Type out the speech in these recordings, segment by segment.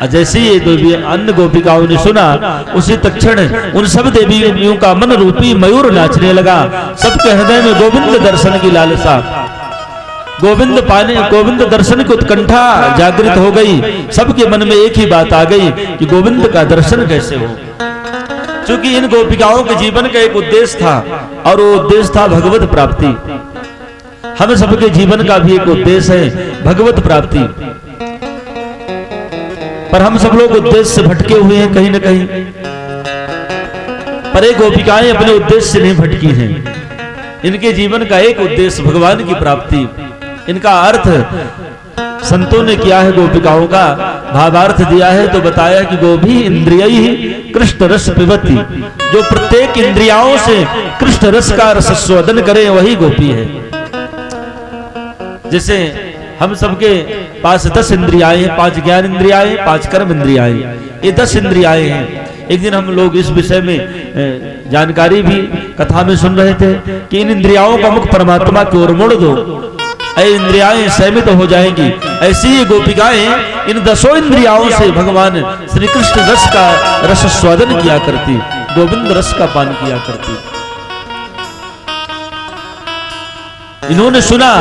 और जैसे ही ये देवी अन्य गोपिकाओं ने सुना, उसी तक्षण उन सब देवियों का मन रूपी मयूर नाचने लगा। सबके हृदय में गोविंद दर्शन की लालसा, गोविंद दर्शन की उत्कंठा जागृत हो गई। सबके मन में एक ही बात आ गई कि गोविंद का दर्शन कैसे हो। क्योंकि इन गोपिकाओं के जीवन का एक उद्देश्य था, और वो उद्देश्य था भगवत प्राप्ति। हम सबके जीवन का भी एक उद्देश्य है भगवत प्राप्ति, पर हम सब लोग उद्देश्य से भटके हुए हैं कहीं न कहीं। पर एक गोपिकाएं अपने उद्देश्य से नहीं भटकी हैं। इनके जीवन का एक उद्देश्य भगवान की प्राप्ति। इनका अर्थ संतों ने किया है, गोपिकाओं का भावार्थ दिया है तो बताया कि गोभी इंद्रियैः कृष्ण रस पिबती, जो प्रत्येक इंद्रियाओं से कृष्ण रस का रसस्वादन करे वही गोपी है। जैसे हम सबके पास 10 इंद्रियाएं हैं, 5 ज्ञान इंद्रियाएं, 5 कर्म इंद्रियाएं, ये 10 इंद्रियाएं हैं। एक दिन हम लोग इस विषय में जानकारी भी कथा में सुन रहे थे कि इन इंद्रियाओं का मुख परमात्मा की ओर मोड़ दो, इंद्रियाएं संयमित हो जाएंगी। ऐसी ही गोपिकाएं इन 10 इंद्रियाओं से भगवान श्री कृष्ण रस का रस स्वादन किया करती, गोविंद रस का पान किया करती। इन्होंने सुना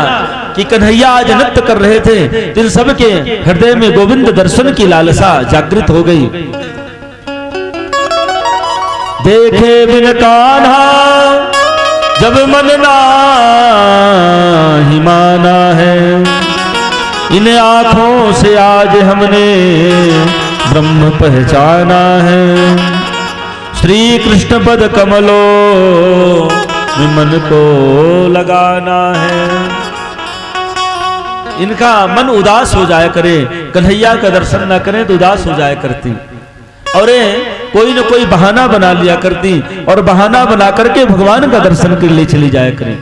कि कन्हैया आज नृत्य कर रहे थे, तो इन सबके हृदय में गोविंद दर्शन की लालसा जागृत हो गई। देखे बिन कान्हा जब मन नाही माना है, इन आंखों से आज हमने ब्रह्म पहचाना है। श्री कृष्ण पद कमलों में मन को लगाना है। इनका मन उदास हो जाया करे, कन्हैया का दर्शन न करें तो उदास हो जाया करती, और कोई न कोई बहाना बना लिया करती, और बहाना बना करके भगवान का दर्शन के लिए चली जाया करें।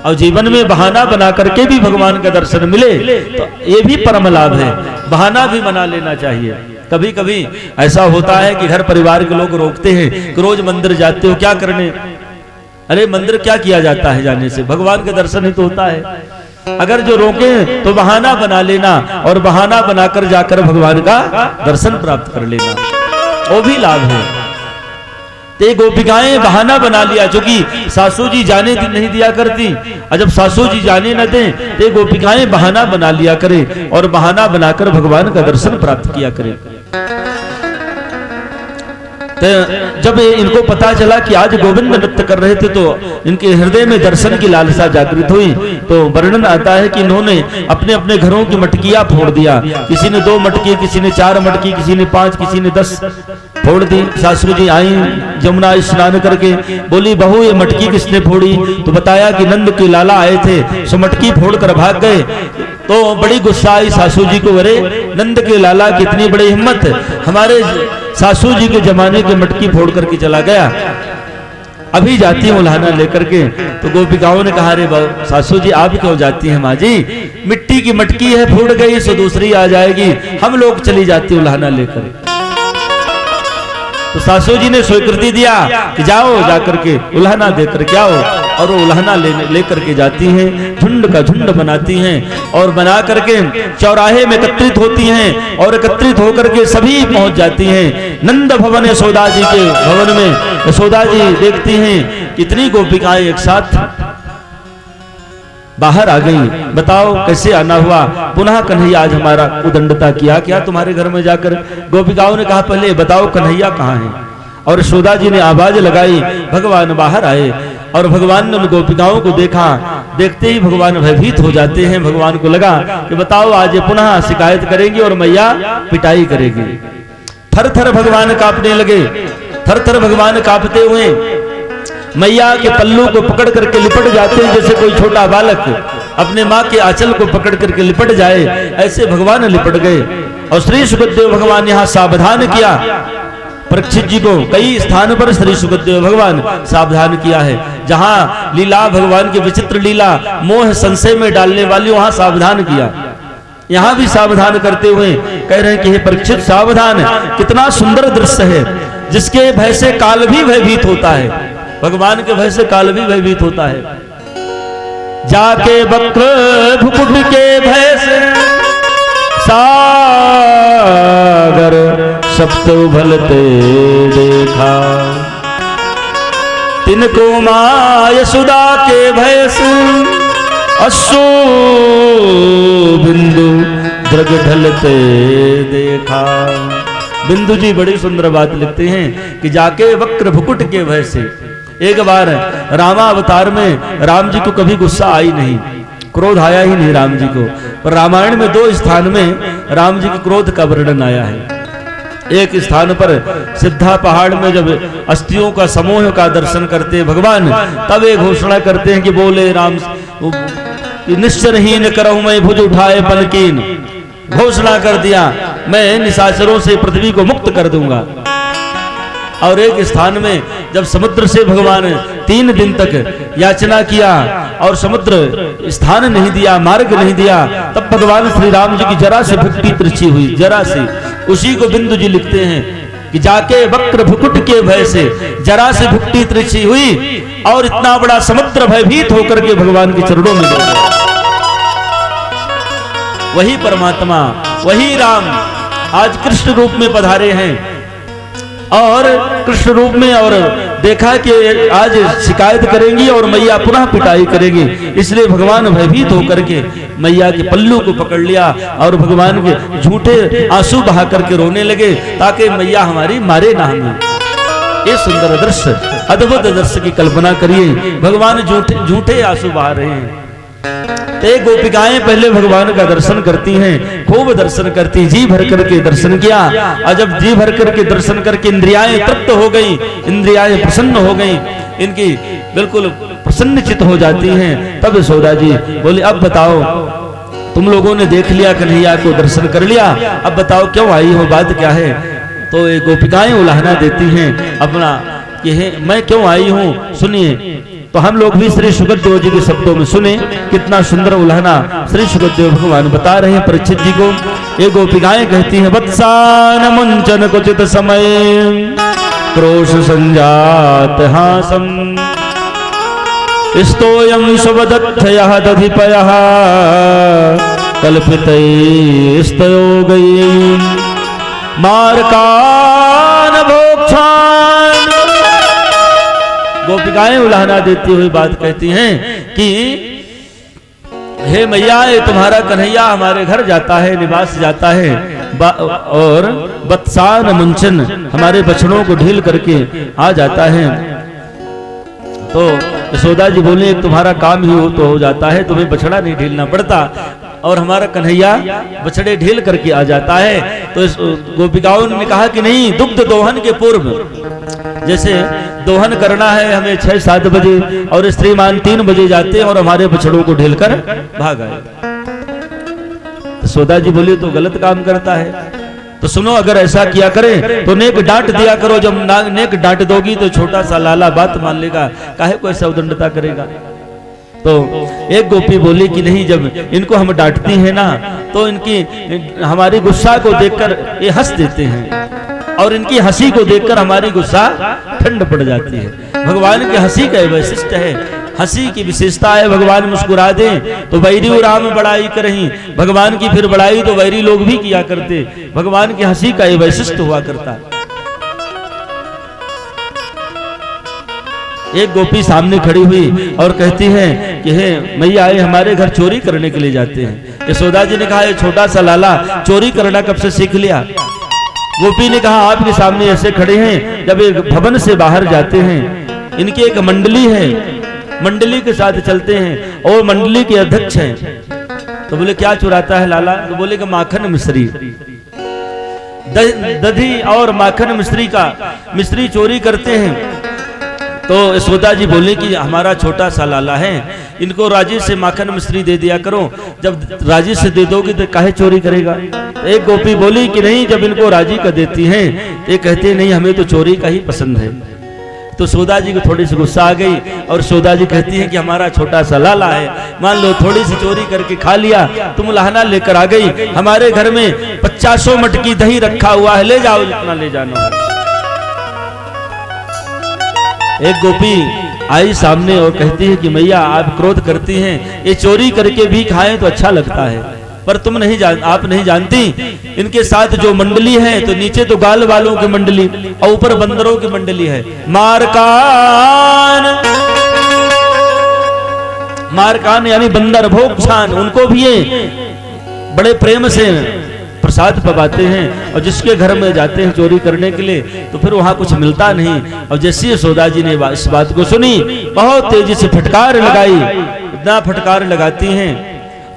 और जीवन में बहाना बना करके भी भगवान का दर्शन मिले तो ये भी परम लाभ है। बहाना भी बना लेना चाहिए। कभी कभी ऐसा होता है कि घर परिवार के लोग रोकते हैं कि रोज मंदिर जाते हो, क्या करने? अरे मंदिर क्या किया जाता है जाने से? भगवान का दर्शन ही तो होता है। अगर जो रोके तो बहाना बना लेना, और बहाना बनाकर जाकर भगवान का दर्शन प्राप्त कर लेना, वो भी लाभ है। ते गोपिकाएं बहाना बना लिया, जो कि सासू जी जाने नहीं दिया करती, और जब सासू जी जाने न दें ते गोपिकाएं बहाना बना लिया करे, और बहाना बनाकर भगवान का दर्शन प्राप्त किया करे। तो जब इनको पता चला कि आज गोविंद नृत्य कर रहे थे तो इनके हृदय में दर्शन की लालसा जागृत हुई। तो वर्णन आता है कि इन्होंने अपने अपने घरों की मटकियां फोड़ दिया। किसी ने 2 मटकी, किसी ने 4 मटकी, किसी ने 5, किसी ने 10 फोड़ दी। सासू जी आई जमुना स्नान करके, बोली बहू ये मटकी किसने फोड़ी? तो बताया कि नंद के लाला आए थे, सो मटकी फोड़कर भाग गए। तो बड़ी गुस्सा आई सासू जी को, अरे नंद के लाला कितनी बड़ी हिम्मत, हमारे सासू जी के जमाने के मटकी फोड़ करके चला गया, अभी जाती हूँ उल्हाना लेकर के। तो गोपिकाओं ने कहा, अरे सासू जी आप क्यों जाती हैं माँ जी, मिट्टी की मटकी है, फूट गई सो दूसरी आ जाएगी, हम लोग चली जाती उल्हाना लेकर। तो सासू जी ने स्वीकृति दिया कि जाओ जाकर के उल्हाना देकर के आओ, और वो उल्हाना लेकर के जाती हैं, झुंड का झुंड बनाती हैं, और बना करके चौराहे में एकत्रित होती हैं, और एकत्रित होकर के सभी पहुंच जाती हैं नंद भवन यशोदा जी के भवन में। यशोदा जी देखती हैं कितनी गोपिकाएं एक साथ बाहर आ गई। बताओ कैसे आना हुआ? पुनः कन्हैया आज हमारा उदंडता किया क्या तुम्हारे घर में जाकर? गोपिकाओं ने कहा पहले बताओ कन्हैया कहाँ है? और यशोदा जी ने आवाज लगाई, भगवान बाहर आए, और भगवान ने उन गोपिकाओं को देखा। देखते ही भगवान भयभीत हो जाते हैं। भगवान को लगा कि बताओ आज ये पुनः शिकायत करेंगी और मैया पिटाई करेगी। थर थर भगवान कांपने लगे। थर थर भगवान कांपते हुए मैया के पल्लू को पकड़ करके लिपट जाते हैं, जैसे कोई छोटा बालक अपने माँ के आंचल को पकड़ करके लिपट जाए, ऐसे भगवान लिपट गए। और श्री सुखदेव भगवान यहाँ सावधान किया परीक्षित जी को। कई स्थान पर श्री सुखदेव भगवान सावधान किया है। जहाँ लीला भगवान की विचित्र लीला मोह संशय में डालने वाली, वहां सावधान किया। यहाँ भी सावधान करते हुए कह रहे हैं कि हे परीक्षित सावधान, कितना सुंदर दृश्य है, जिसके भय से काल भी भयभीत होता है। भगवान के भय से काल भी भयभीत होता है। जाके वक्र भुकुट के भय से सागर सप्त उभलते देखा। तिनको माँ यशोदा के भय से अश्रु बिंदु द्रग ढलते देखा। बिंदु जी बड़ी सुंदर बात लिखते हैं कि जाके वक्र भुकुट के भय से, एक बार रामावतार में राम जी को कभी गुस्सा आई नहीं, क्रोध आया ही नहीं राम जी को, पर रामायण में 2 स्थान में राम जी के क्रोध का वर्णन आया है। एक स्थान पर सिद्धा पहाड़ में जब अस्थियों का समूह का दर्शन करते हैं भगवान, तब एक घोषणा करते हैं कि बोले राम निश्चरहीन करहूं मैं भुज उठाए पलकीन। घोषणा कर दिया मैं निशाचरों से पृथ्वी को मुक्त कर दूंगा। और एक स्थान में जब समुद्र से भगवान 3 दिन तक याचना किया और समुद्र स्थान नहीं दिया, मार्ग नहीं दिया, तब भगवान श्री राम जी की जरा से भक्ति तिरछी हुई, जरा सी। उसी को बिंदु जी लिखते हैं कि जाके वक्र भुकुट के भय से जरा से भक्ति तिरछी हुई और इतना बड़ा समुद्र भयभीत होकर के भगवान के चरणों में गिर गया। वही परमात्मा, वही राम आज कृष्ण रूप में पधारे हैं और कृष्ण रूप में, और देखा कि आज शिकायत करेंगी और मैया पुनः पिटाई करेगी, इसलिए भगवान भयभीत होकर के मैया के पल्लू को पकड़ लिया और भगवान के झूठे आंसू बहा करके रोने लगे ताकि मैया हमारी मारे ना हमें। ये सुंदर दृश्य, अद्भुत दृश्य की कल्पना करिए, भगवान झूठे आंसू बहा रहे हैं। ते गोपिकाएं पहले भगवान का दर्शन करती हैं, खूब दर्शन करती, जी भर करके दर्शन किया। और जब जी भर करके दर्शन करके इंद्रियाएं तृप्त हो गई, इंद्रियाएं प्रसन्न हो गई, इनकी बिल्कुल प्रसन्नचित हो जाती हैं, तब यशोदा जी बोले अब बताओ, तुम लोगों ने देख लिया कन्हैया को, दर्शन कर लिया, अब बताओ क्यों आई हो, बात क्या है। तो ये गोपिकाएं उलाहना देती हैं अपना कि मैं क्यों आई हूं, सुनिए। तो हम लोग भी श्री सुखदेव जी के शब्दों में सुने, कितना सुंदर उल्हाना श्री सुखदेव भगवान बता रहे हैं परीक्षित जी को। ये गोपिकाएं कहती हैं वत्सान मुंचन कुचित समय क्रोश संजात हासम स्तोयं शुभदत्थयः दधिपयः कल्पितैस्तयो गई मार्कान भोक्षान। गोपिकाएं उलाहना देती हुई बात कहती हैं कि हे मैया, ये तुम्हारा कन्हैया हमारे घर जाता है, निवास जाता है, और बत्सान मुंचन हमारे बछड़ों को ढील करके आ जाता है। तो यशोदा जी बोले तुम्हारा काम ही हो तो हो जाता है, तुम्हें बछड़ा नहीं ढीलना पड़ता, और हमारा कन्हैया बछड़े ढील करके आ जाता है। तो इस गोपिकाओं ने कहा कि नहीं, दुग्ध दोहन के पूर्व, जैसे दोहन करना है हमें 6-7 बजे और श्रीमान 3 बजे जाते हैं और हमारे बछड़ों को ढील कर भाग आए। तो यशोदा जी बोली तो गलत काम करता है। तो सुनो, अगर ऐसा किया करे तो नेक डांट दिया करो, जब नेक डांट दोगी तो छोटा सा लाला बात मान लेगा, काहे को ऐसा उदंडता करेगा। तो एक गोपी बोली कि नहीं, जब इनको हम डांटती हैं ना तो इनकी हमारी गुस्सा को देखकर ये हंस देते हैं, और इनकी हंसी को देखकर हमारी गुस्सा ठंड पड़ जाती है। भगवान की हंसी का वैशिष्ट है, हंसी की विशेषता है। भगवान मुस्कुरा दें तो वैरी राम बड़ाई करहीं, भगवान की फिर बड़ाई तो वैरी लोग भी किया करते। भगवान की हंसी का ये वैशिष्ट हुआ करता। एक गोपी सामने खड़ी हुई और कहती है कि हे मैया, ये हमारे घर चोरी करने के लिए जाते हैं। यशोदा जी ने कहा ये छोटा सा लाला चोरी करना कब से सीख लिया। गोपी ने कहा आपके सामने ऐसे खड़े हैं, जब एक भवन से बाहर जाते हैं, इनकी एक मंडली है, मंडली के साथ चलते हैं और मंडली के अध्यक्ष हैं। तो बोले क्या चुराता है लाला। तो बोले कि माखन मिश्री, दधी और माखन मिश्री चोरी करते हैं। तो यशोदा जी बोले कि हमारा छोटा सा लाला है, इनको राजी से माखन मिश्री दे दिया करो, जब राजी से दे दोगी तो काहे चोरी करेगा। एक गोपी बोली कि नहीं, जब इनको राजी का देती हैं, ये कहते नहीं हमें तो चोरी का ही पसंद है। तो यशोदा जी को थोड़ी सी गुस्सा आ गई और यशोदा जी कहती हैं कि हमारा छोटा सा लाला है, मान लो थोड़ी सी चोरी करके खा लिया, तुम लहना लेकर आ गई, हमारे घर में 50 मटकी दही रखा हुआ है, ले जाओ जितना ले जाना। एक गोपी आई सामने और कहती है कि मैया आप क्रोध करती हैं, ये चोरी करके भी खाएं तो अच्छा लगता है, पर आप नहीं जानती, इनके साथ जो मंडली है, तो नीचे तो गाल वालों की मंडली और ऊपर बंदरों की मंडली है। मारकान यानी बंदर, भोगछान, उनको भी ये बड़े प्रेम से प्रसाद पवाते हैं। और जिसके घर में जाते हैं चोरी करने के लिए, तो फिर वहां कुछ मिलता नहीं। और जैसे यशोदा जी ने इस बात को सुनी, बहुत तेजी से फटकार लगाई, इतना फटकार लगाती हैं।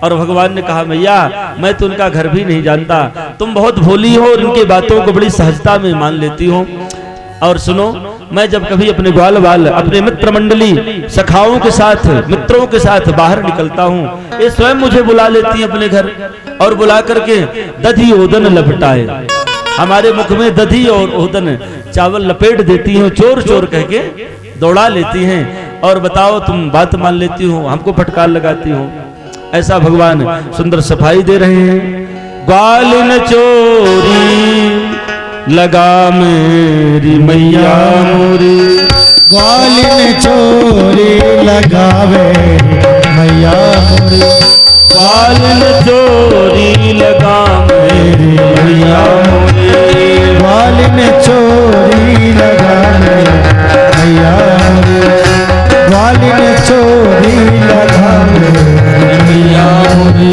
और भगवान ने कहा, मैया मैं तो उनका घर भी नहीं जानता, तुम बहुत भोली हो और इनकी बातों को बड़ी सहजता में मान लेती हो। और सुनो, मैं जब कभी अपने ग्वाल वाल, अपने मित्र मंडली, सखाओं के साथ, मित्रों के साथ बाहर निकलता हूँ, ये स्वयं मुझे बुला लेती हैं अपने घर, और बुला करके दधी ओदन लपटाए, हमारे मुख में दधी और ओदन चावल लपेट देती हैं, चोर चोर कह के दौड़ा लेती हैं। और बताओ, तुम बात मान लेती हो, हमको फटकार लगाती हो। ऐसा भगवान सुंदर सफाई दे रहे हैं। ग्वाल न चोरी लगा मेरी मैया मोरी, ग्वाल ने चोरी लगावे मैया मोरी, ग्वाल न चोरी लगा मेरी मैया मोरी, ग्वाल ने चोरी लगावे मैया मोरी, ग्वाल ने चोरी लगावे मैया मोरी,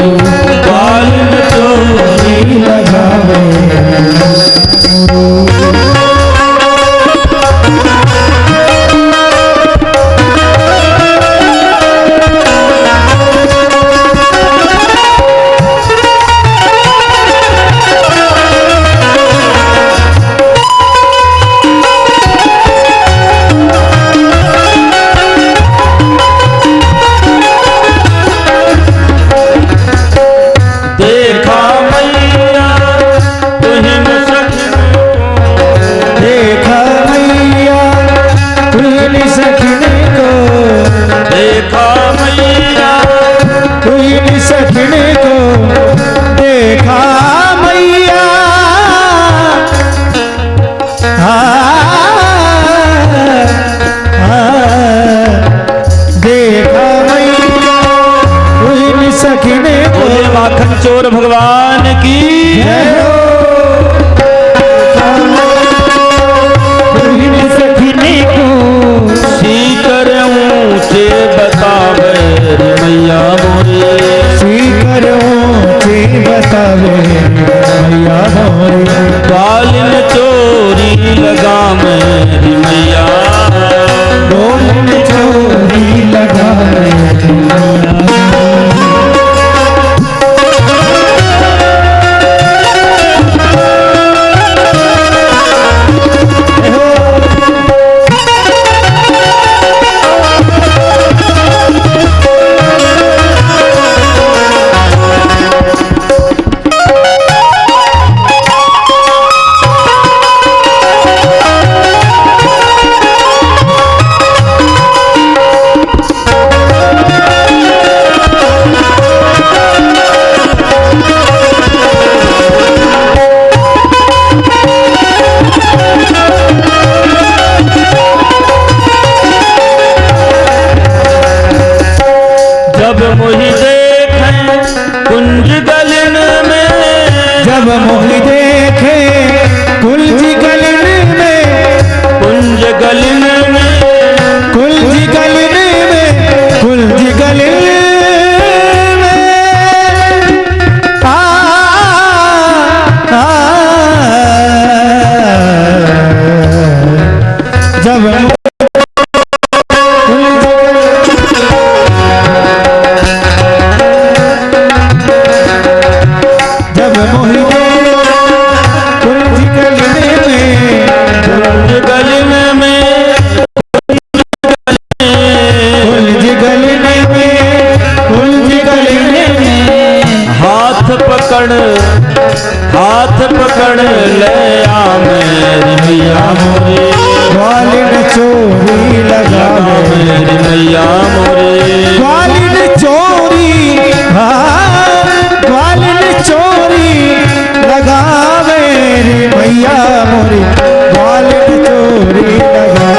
ग्वाल ने चोरी लगावे। चोर भगवान की सखने को सीकर ऊंचे बतावे मैया मोरी, सीकर ऊंचे बतावे मैया मोरी, ग्वाल न चोरी लगा मेरी मैया, ग्वाल न चोरी लगा मेरी मैया। जब मोहि देखे कुंज गलन में, कुंज गलन में, कुंज गलन में, कुंज गलन में, जब हाथ पकड़ ले आ मेरी मैया मोरी, ग्वाल न चोरी लगा मेरी मैया मोरी, ग्वाल न चोरी, ग्वाल न चोरी लगा मेरी मैया मोरी, ग्वाल न चोरी लगा,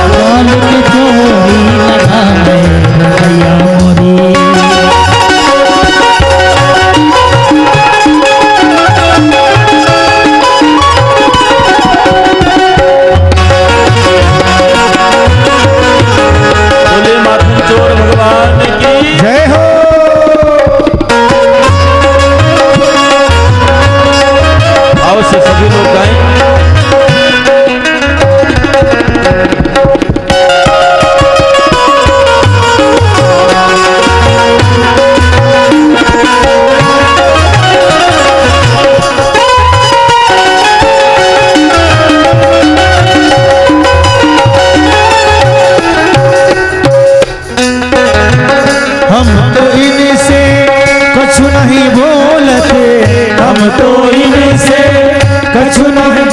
ग्वाल न चोरी लगा मेरी मैया मोरी।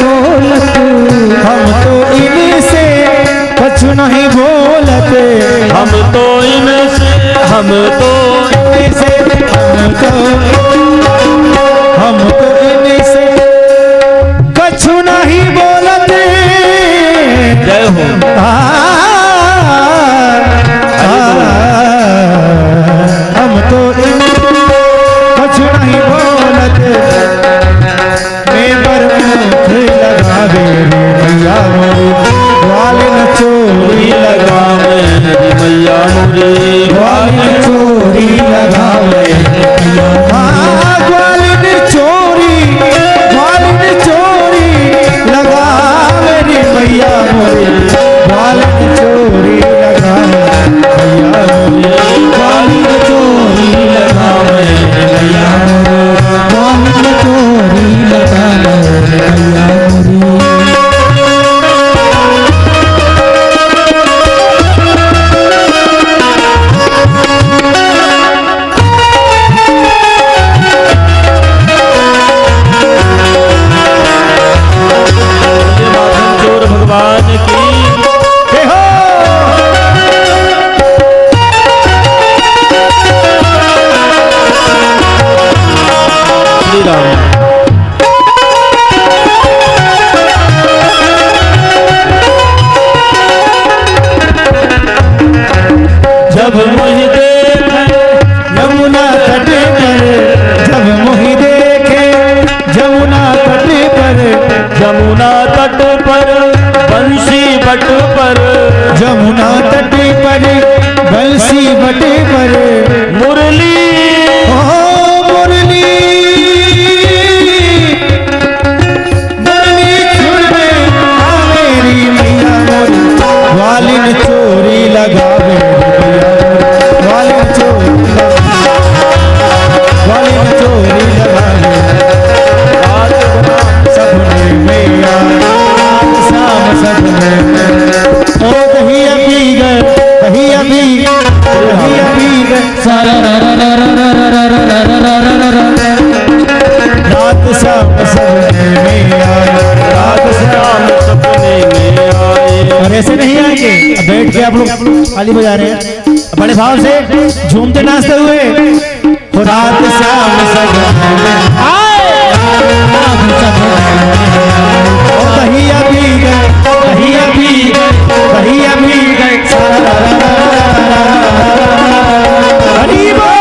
बोलत, हम तो इनसे कुछ नहीं बोलते, हम तो इनसे इनसे कुछ नहीं बोलते। जय हो। हम तो कुछ नहीं बोलते, मैं पर मुख लगावे रे मैया मोरी, ग्वाल न चोरी लगावे मेरी मैया मोरी, ग्वाल न चोरी लगावे ग्वाल न चोरी लगावे रे मैया मोरी, ग्वाल न चोरी लगावे मैया मोरी, ग्वाल न चोरी लगावे मैया मोरी, ग्वाल न चोरी लगावे मैया मोरी। चोर भगवान की हे हो। श्री राम। जब मुझे देखे यमुना तट पर, जब मोहि देखे यमुना तट पर, जमुना तट पर बंसी बट पर, यमुना तट पर बंसी बट पर, मुरली ओ मुरली मुरली सुर में आ मेरी मैया मोरी, ग्वालिन चोरी लगावे रे मैया मोरी, ग्वालिन चोरी ग्वालिन चोरी लगावे सपने में आए, शाम सपने में ओ दहिया पी गए, दहिया पी दहिया पी गए सारा रात शाम सपने में आए, रात शाम सपने में आए। और ऐसे नहीं आएंगे, अब बैठ के आप लोग ताली बजा रहे हैं बड़े भाव से झूमते नाचते हुए, तो रात शाम सपने में आए, ओ दहिया पी गए, दहिया पी गए, दहिया पी गए हरी बोल।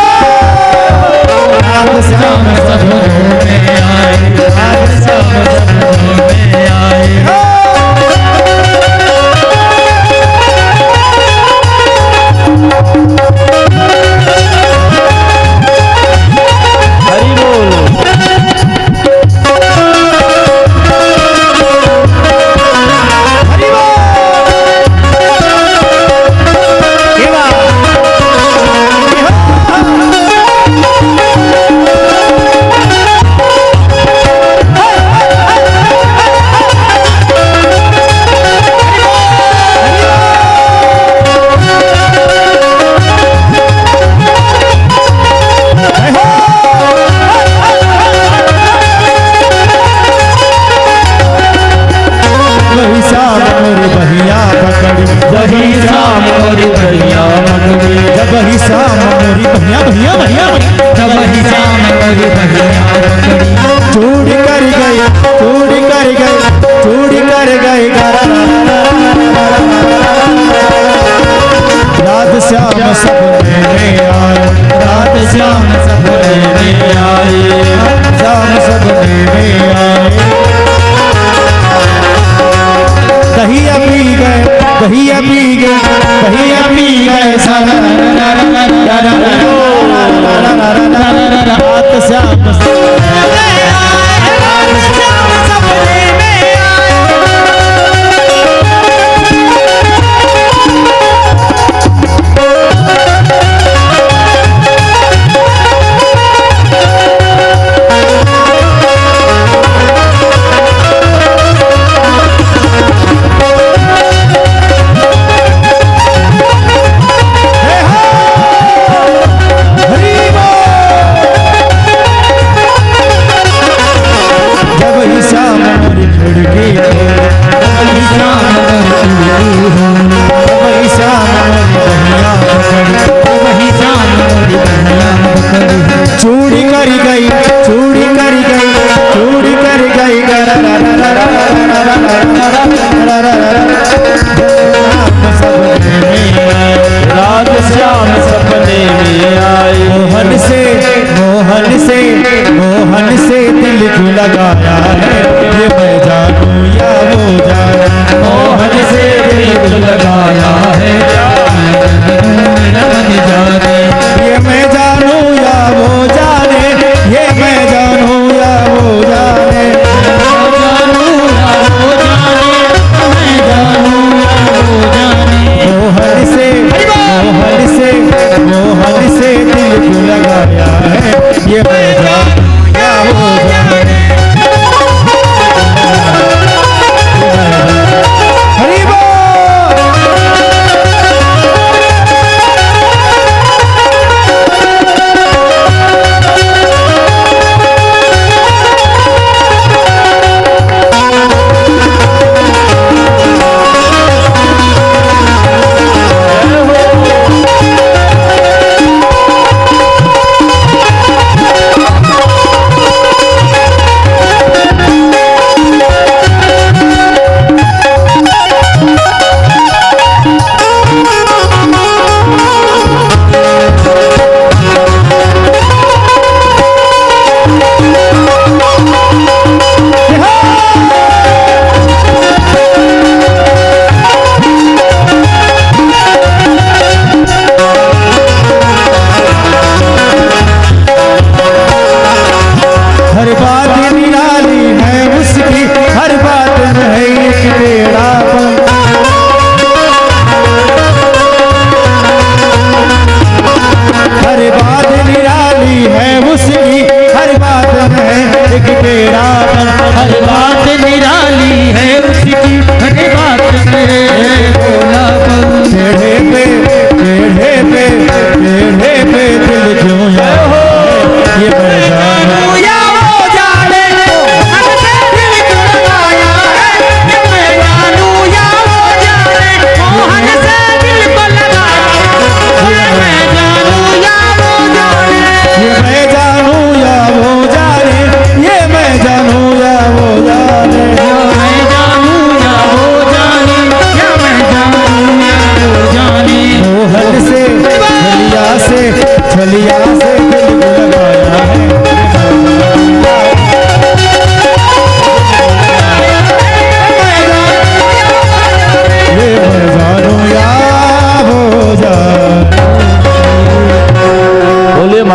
रात शाम सपने में आए, रात शाम सपने में आए। हरि बोल। हरी बोल। ये बात। वही शाम मोरी बहिया पकड़ी, वही शाम मोरी बहिया पकड़ी, जब वही शाम मोरी बहिया बहिया बहिया, जब वही शाम मोरी बहिया पकड़ी, चूड़ी कर गई, चूड़ी कर गई, चूड़ी कर गई रात श्याम सपने में आए, रात श्याम सपने में आए, श्याम सपने में आए। दहिया पी गए, दहिया पी गए, दहिया पी गए सारा रात श्याम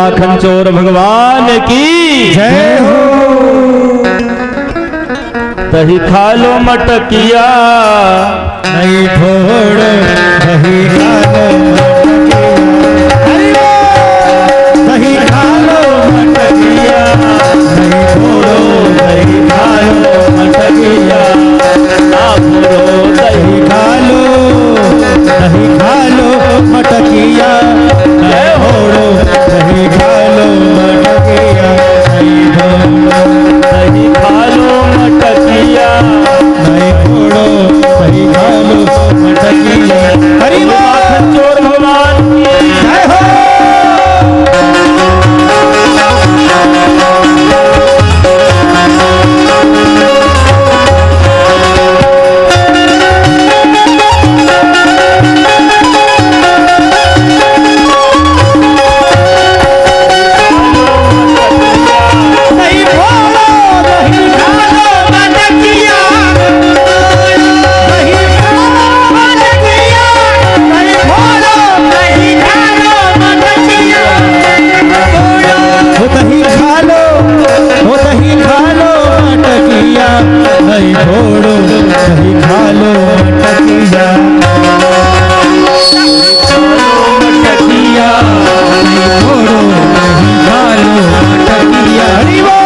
माखन चोर भगवान की जय हो। दही खा लो मटकिया नहीं छोड़ो दही खा लो मटकिया, दही खा लो मटकिया, नहीं छोड़ो दही खा लो मटकिया, ना छोड़ो दही खा लो, दही खा लो मटकिया, नहीं छोड़ो दही खा लो मटकिया, नहीं छोड़ो दही खा लो मटकिया, नहीं छोड़ो दही खा लो मटकिया। हरि बोल। माखन चोर भगवान की जय हो। नहीं छोड़ो दही खा लो मटकिया, मटकिया, नहीं छोड़ो दही खा लो मटकिया। हरि बोल।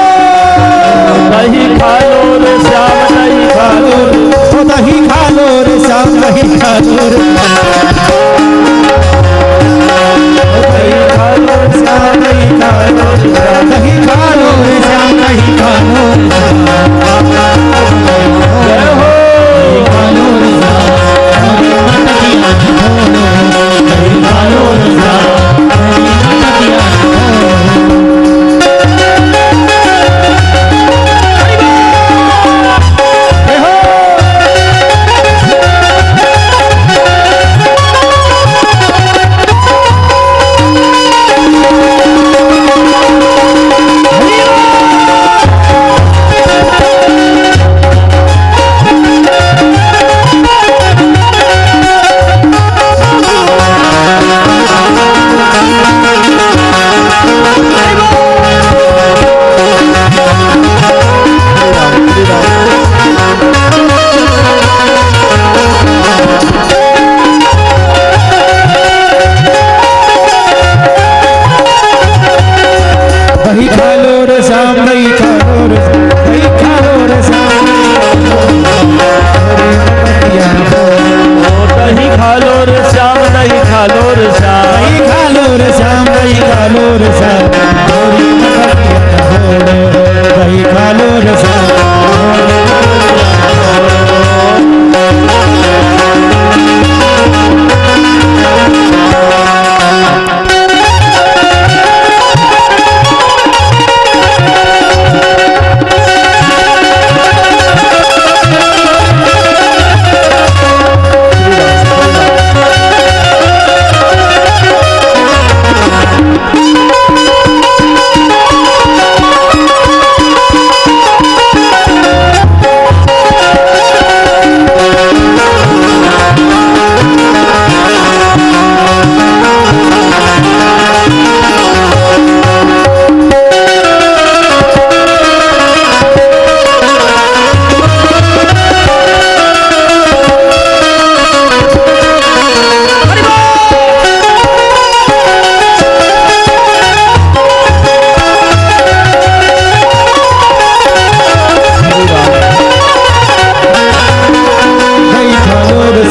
दही खा लो रे श्याम दही खा लो तो दही खा लो रे श्याम दही खा लो रे, दही खा लो श्याम दही खा लो, दही खा लो रे श्याम दही खा लो रे, जय हो दही खा लो रे श्याम मटकिया छोड़ो, दही खा लो रे श्याम मटकिया छोड़ो। दही खा लो रे श्याम दही खा लो रे, दही खा लो रे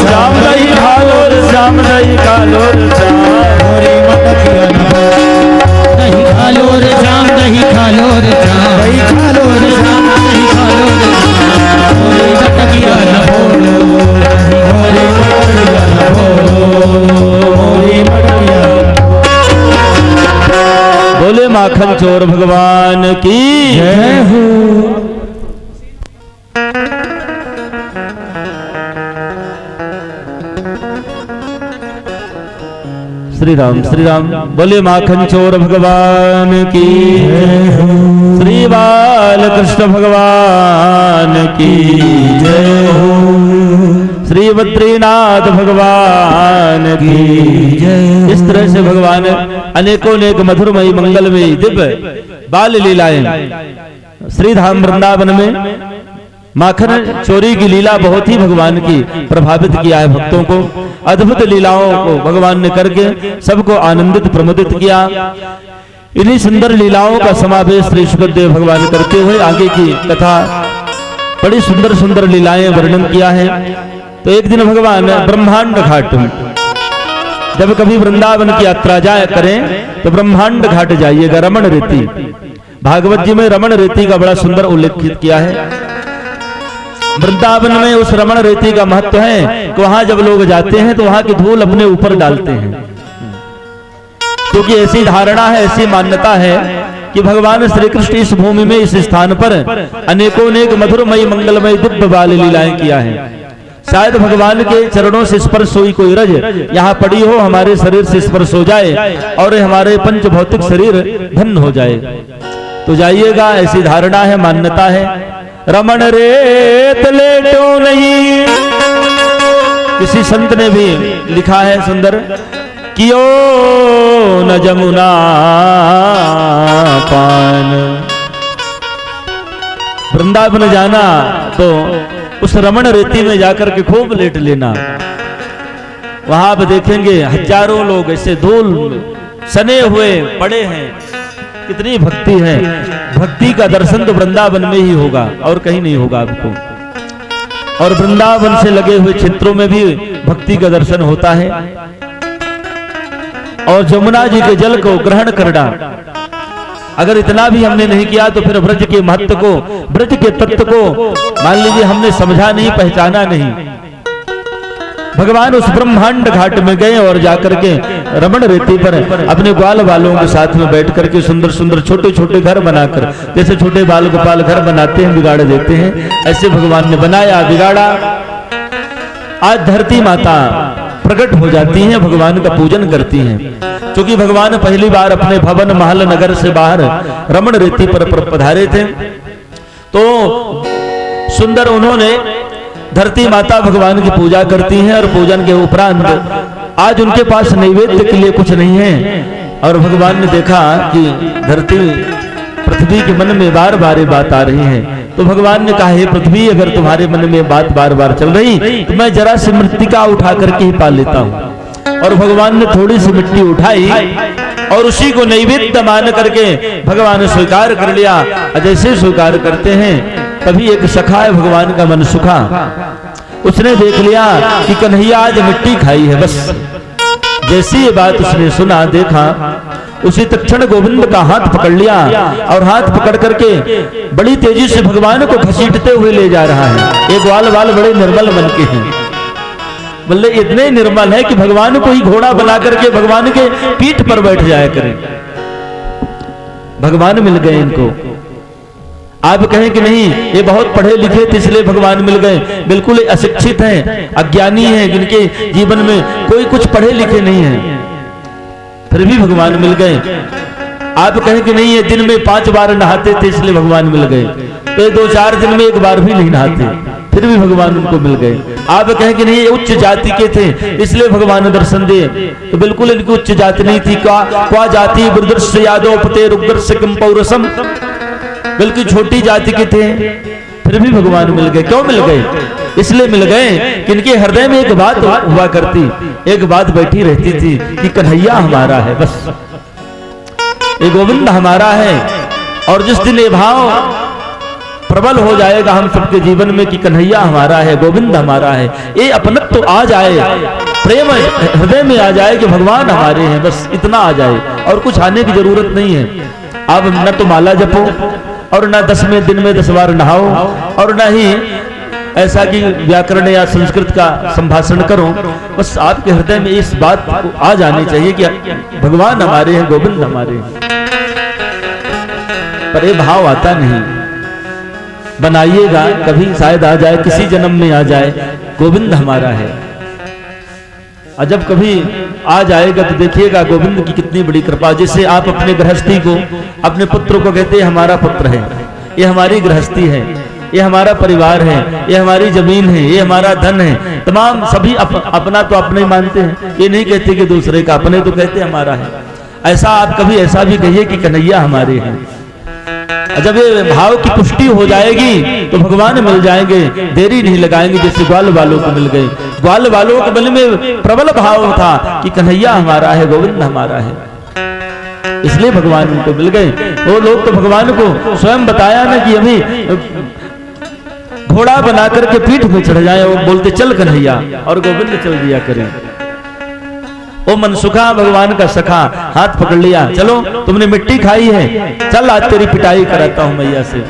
श्याम दही खा लो रे श्याम दही खा लो रे श्याम, दही खा लो रे श्याम दही खा लो रे श्याम, दही खा लो रे श्याम। माखन चोर भगवान की जय हो। श्री राम बोले माखन चोर भगवान की जय हो। श्री बाल कृष्ण भगवान की जय हो। श्री श्री बद्रीनाथ भगवान की जय। इस तरह से भगवान अनेकों अनेक मधुरमयी मंगलमयी दिव्य बाल लीलाएं श्रीधाम वृंदावन में माखन चोरी की लीला बहुत ही भगवान की प्रभावित किया है भक्तों को। अद्भुत लीलाओं को भगवान ने करके सबको आनंदित प्रमोदित किया। इन्हीं सुंदर लीलाओं का समावेश श्री सुखदेव भगवान करते हुए आगे की कथा बड़ी सुंदर सुंदर लीलाएं वर्णन किया है। तो एक दिन भगवान ब्रह्मांड घाट में जब कभी वृंदावन की यात्रा जाए करें तो ब्रह्मांड घाट जाइएगा। रमण रीति भागवत जी में रमण रीति का बड़ा सुंदर उल्लेखित किया है। वृंदावन में उस रमण रीति का महत्व है कि वहां जब लोग जाते हैं तो वहां की धूल अपने ऊपर डालते हैं, क्योंकि ऐसी धारणा है, ऐसी मान्यता है कि भगवान श्री कृष्ण इस भूमि में इस स्थान पर अनेकों अनेक मधुरमयी मंगलमय दिव्य बाल लीलाएं किया है। शायद भगवान के चरणों से स्पर्श हुई कोई रज यहाँ पड़ी हो, हमारे शरीर से स्पर्श हो जाए और हमारे पंच भौतिक शरीर धन्य हो जाए। तो जाइएगा, ऐसी धारणा है, मान्यता है। रमण रेत लेटो नहीं, किसी संत ने भी लिखा है सुंदर, कियो न जमुना पान। वृंदावन जाना तो उस रमण रेती में जाकर के खूब लेट लेना। वहां आप देखेंगे हजारों लोग ऐसे धूल सने हुए पड़े हैं। कितनी भक्ति है। भक्ति का दर्शन तो वृंदावन में ही होगा और कहीं नहीं होगा आपको। और वृंदावन से लगे हुए क्षेत्रों में भी भक्ति का दर्शन होता है। और जमुना जी के जल को ग्रहण करना, अगर इतना भी हमने नहीं किया तो फिर ब्रज के महत्व को, ब्रज के तत्व को मान लीजिए हमने समझा नहीं, पहचाना नहीं। भगवान उस ब्रह्मांड घाट में गए और जाकर के रमण रेती पर अपने ग्वाल बालों के साथ में बैठ करके सुंदर सुंदर छोटे छोटे घर बनाकर, जैसे छोटे बाल गोपाल घर बनाते हैं, बिगाड़ देते हैं, ऐसे भगवान ने बनाया, बिगाड़ा। आज धरती माता प्रकट हो जाती हैं, भगवान का पूजन करती हैं। क्योंकि भगवान पहली बार अपने भवन महल नगर से बाहर रमण रेती पर पधारे थे, तो सुंदर उन्होंने धरती माता भगवान की पूजा करती हैं। और पूजन के उपरांत आज उनके पास नैवेद्य के लिए कुछ नहीं है। और भगवान ने देखा कि धरती पृथ्वी के मन में बार बार बात आ रही है, तो भगवान ने कहा, हे पृथ्वी, अगर तुम्हारे मन में बात बार बार चल रही तो मैं जरा सी मृत्तिका उठा करके ही पा लेता हूं। और भगवान ने थोड़ी सी मिट्टी उठाई और उसी को नैवेद्य मान करके भगवान ने स्वीकार कर लिया। जैसे स्वीकार करते हैं तभी एक सखा है भगवान का मन सुखा, उसने देख लिया कि कन्हैया आज मिट्टी खाई है। बस जैसी ये बात उसने सुना, देखा, उसी तत्क्षण गोविंद का हाथ पकड़ लिया और हाथ पकड़ करके बड़ी तेजी से भगवान को घसीटते हुए ले जा रहा है। एक ग्वाल बाल बड़े निर्मल मन के हैं, बोले इतने निर्मल है कि भगवान को ही घोड़ा बना करके भगवान के पीठ पर बैठ जाया करें। भगवान मिल गए इनको। आप कहें कि नहीं ये बहुत पढ़े लिखे थे इसलिए भगवान मिल गए, बिल्कुल अशिक्षित हैं, अज्ञानी हैं, जिनके जीवन में कोई कुछ पढ़े लिखे नहीं है, फिर भी भगवान मिल गए। आप कहें कि नहीं ये दिन में 5 बार नहाते थे इसलिए भगवान मिल गए, तो ये 2-4 दिन में 1 बार भी नहीं नहाते, फिर भी भगवान उनको मिल गए। आप कहें कि नहीं ये उच्च जाति के थे इसलिए भगवान दर्शन दिए, तो बिल्कुल इनकी उच्च जाति नहीं थी। क्या जाति बुर्दृश्य यादव पते रुग्रस्य किम पौरसम, बिल्कुल छोटी जाति के थे, फिर भी भगवान मिल गए। क्यों मिल गए? इसलिए मिल गए कि इनके हृदय में एक बात हुआ करती, एक बात बैठी रहती थी कि कन्हैया हमारा है, बस ये गोविंद हमारा है। और जिस दिन ये भाव प्रबल हो जाएगा हम सबके जीवन में कि कन्हैया हमारा है, गोविंद हमारा है, ये अपनत्व तो आ जाए, प्रेम हृदय में आ जाए कि भगवान हमारे हैं, बस इतना आ जाए और कुछ आने की जरूरत नहीं है। अब न तो माला जपो और न 10वें दिन में 10 बार नहाओ और न ही ऐसा कि व्याकरण या संस्कृत का संभाषण करो, बस आपके हृदय में इस बात को आ जानी चाहिए कि भगवान हमारे हैं, गोविंद हमारे हैं। पर ये भाव आता नहीं, बनाइएगा, कभी शायद आ जाए, किसी जन्म में आ जाए, गोविंद हमारा है। और जब कभी आ जाएगा तो देखिएगा गोविंद की कितनी बड़ी कृपा। जैसे आप अपने गृहस्थी को, अपने पुत्र को कहते हैं हमारा पुत्र है, ये हमारी गृहस्थी है, ये हमारा परिवार है, ये हमारी जमीन है, ये हमारा धन है। तमाम सभी अपना तो अपने ही मानते हैं, ये नहीं कहते कि दूसरे का, अपने तो कहते हमारा है। ऐसा आप कभी ऐसा भी कहिए कि कन्हैया हमारे हैं। जब ये भाव की पुष्टि हो जाएगी तो भगवान मिल जाएंगे, देरी नहीं लगाएंगे, जैसे ग्वाल वालों को मिल गए। ग्वाल वालों के मन में प्रबल भाव था कि कन्हैया हमारा है, गोविंद हमारा है, इसलिए भगवान उनको मिल गए। वो लोग तो भगवान को स्वयं बताया ना कि हमें घोड़ा बना करके पीठ पे चढ़ जाए, वो बोलते चल कन्हैया, और गोविंद चल दिया करें। वो मनसुखा भगवान का सखा हाथ पकड़ लिया, चलो तुमने मिट्टी खाई है, चल आज तेरी पिटाई कराता हूं मैया से।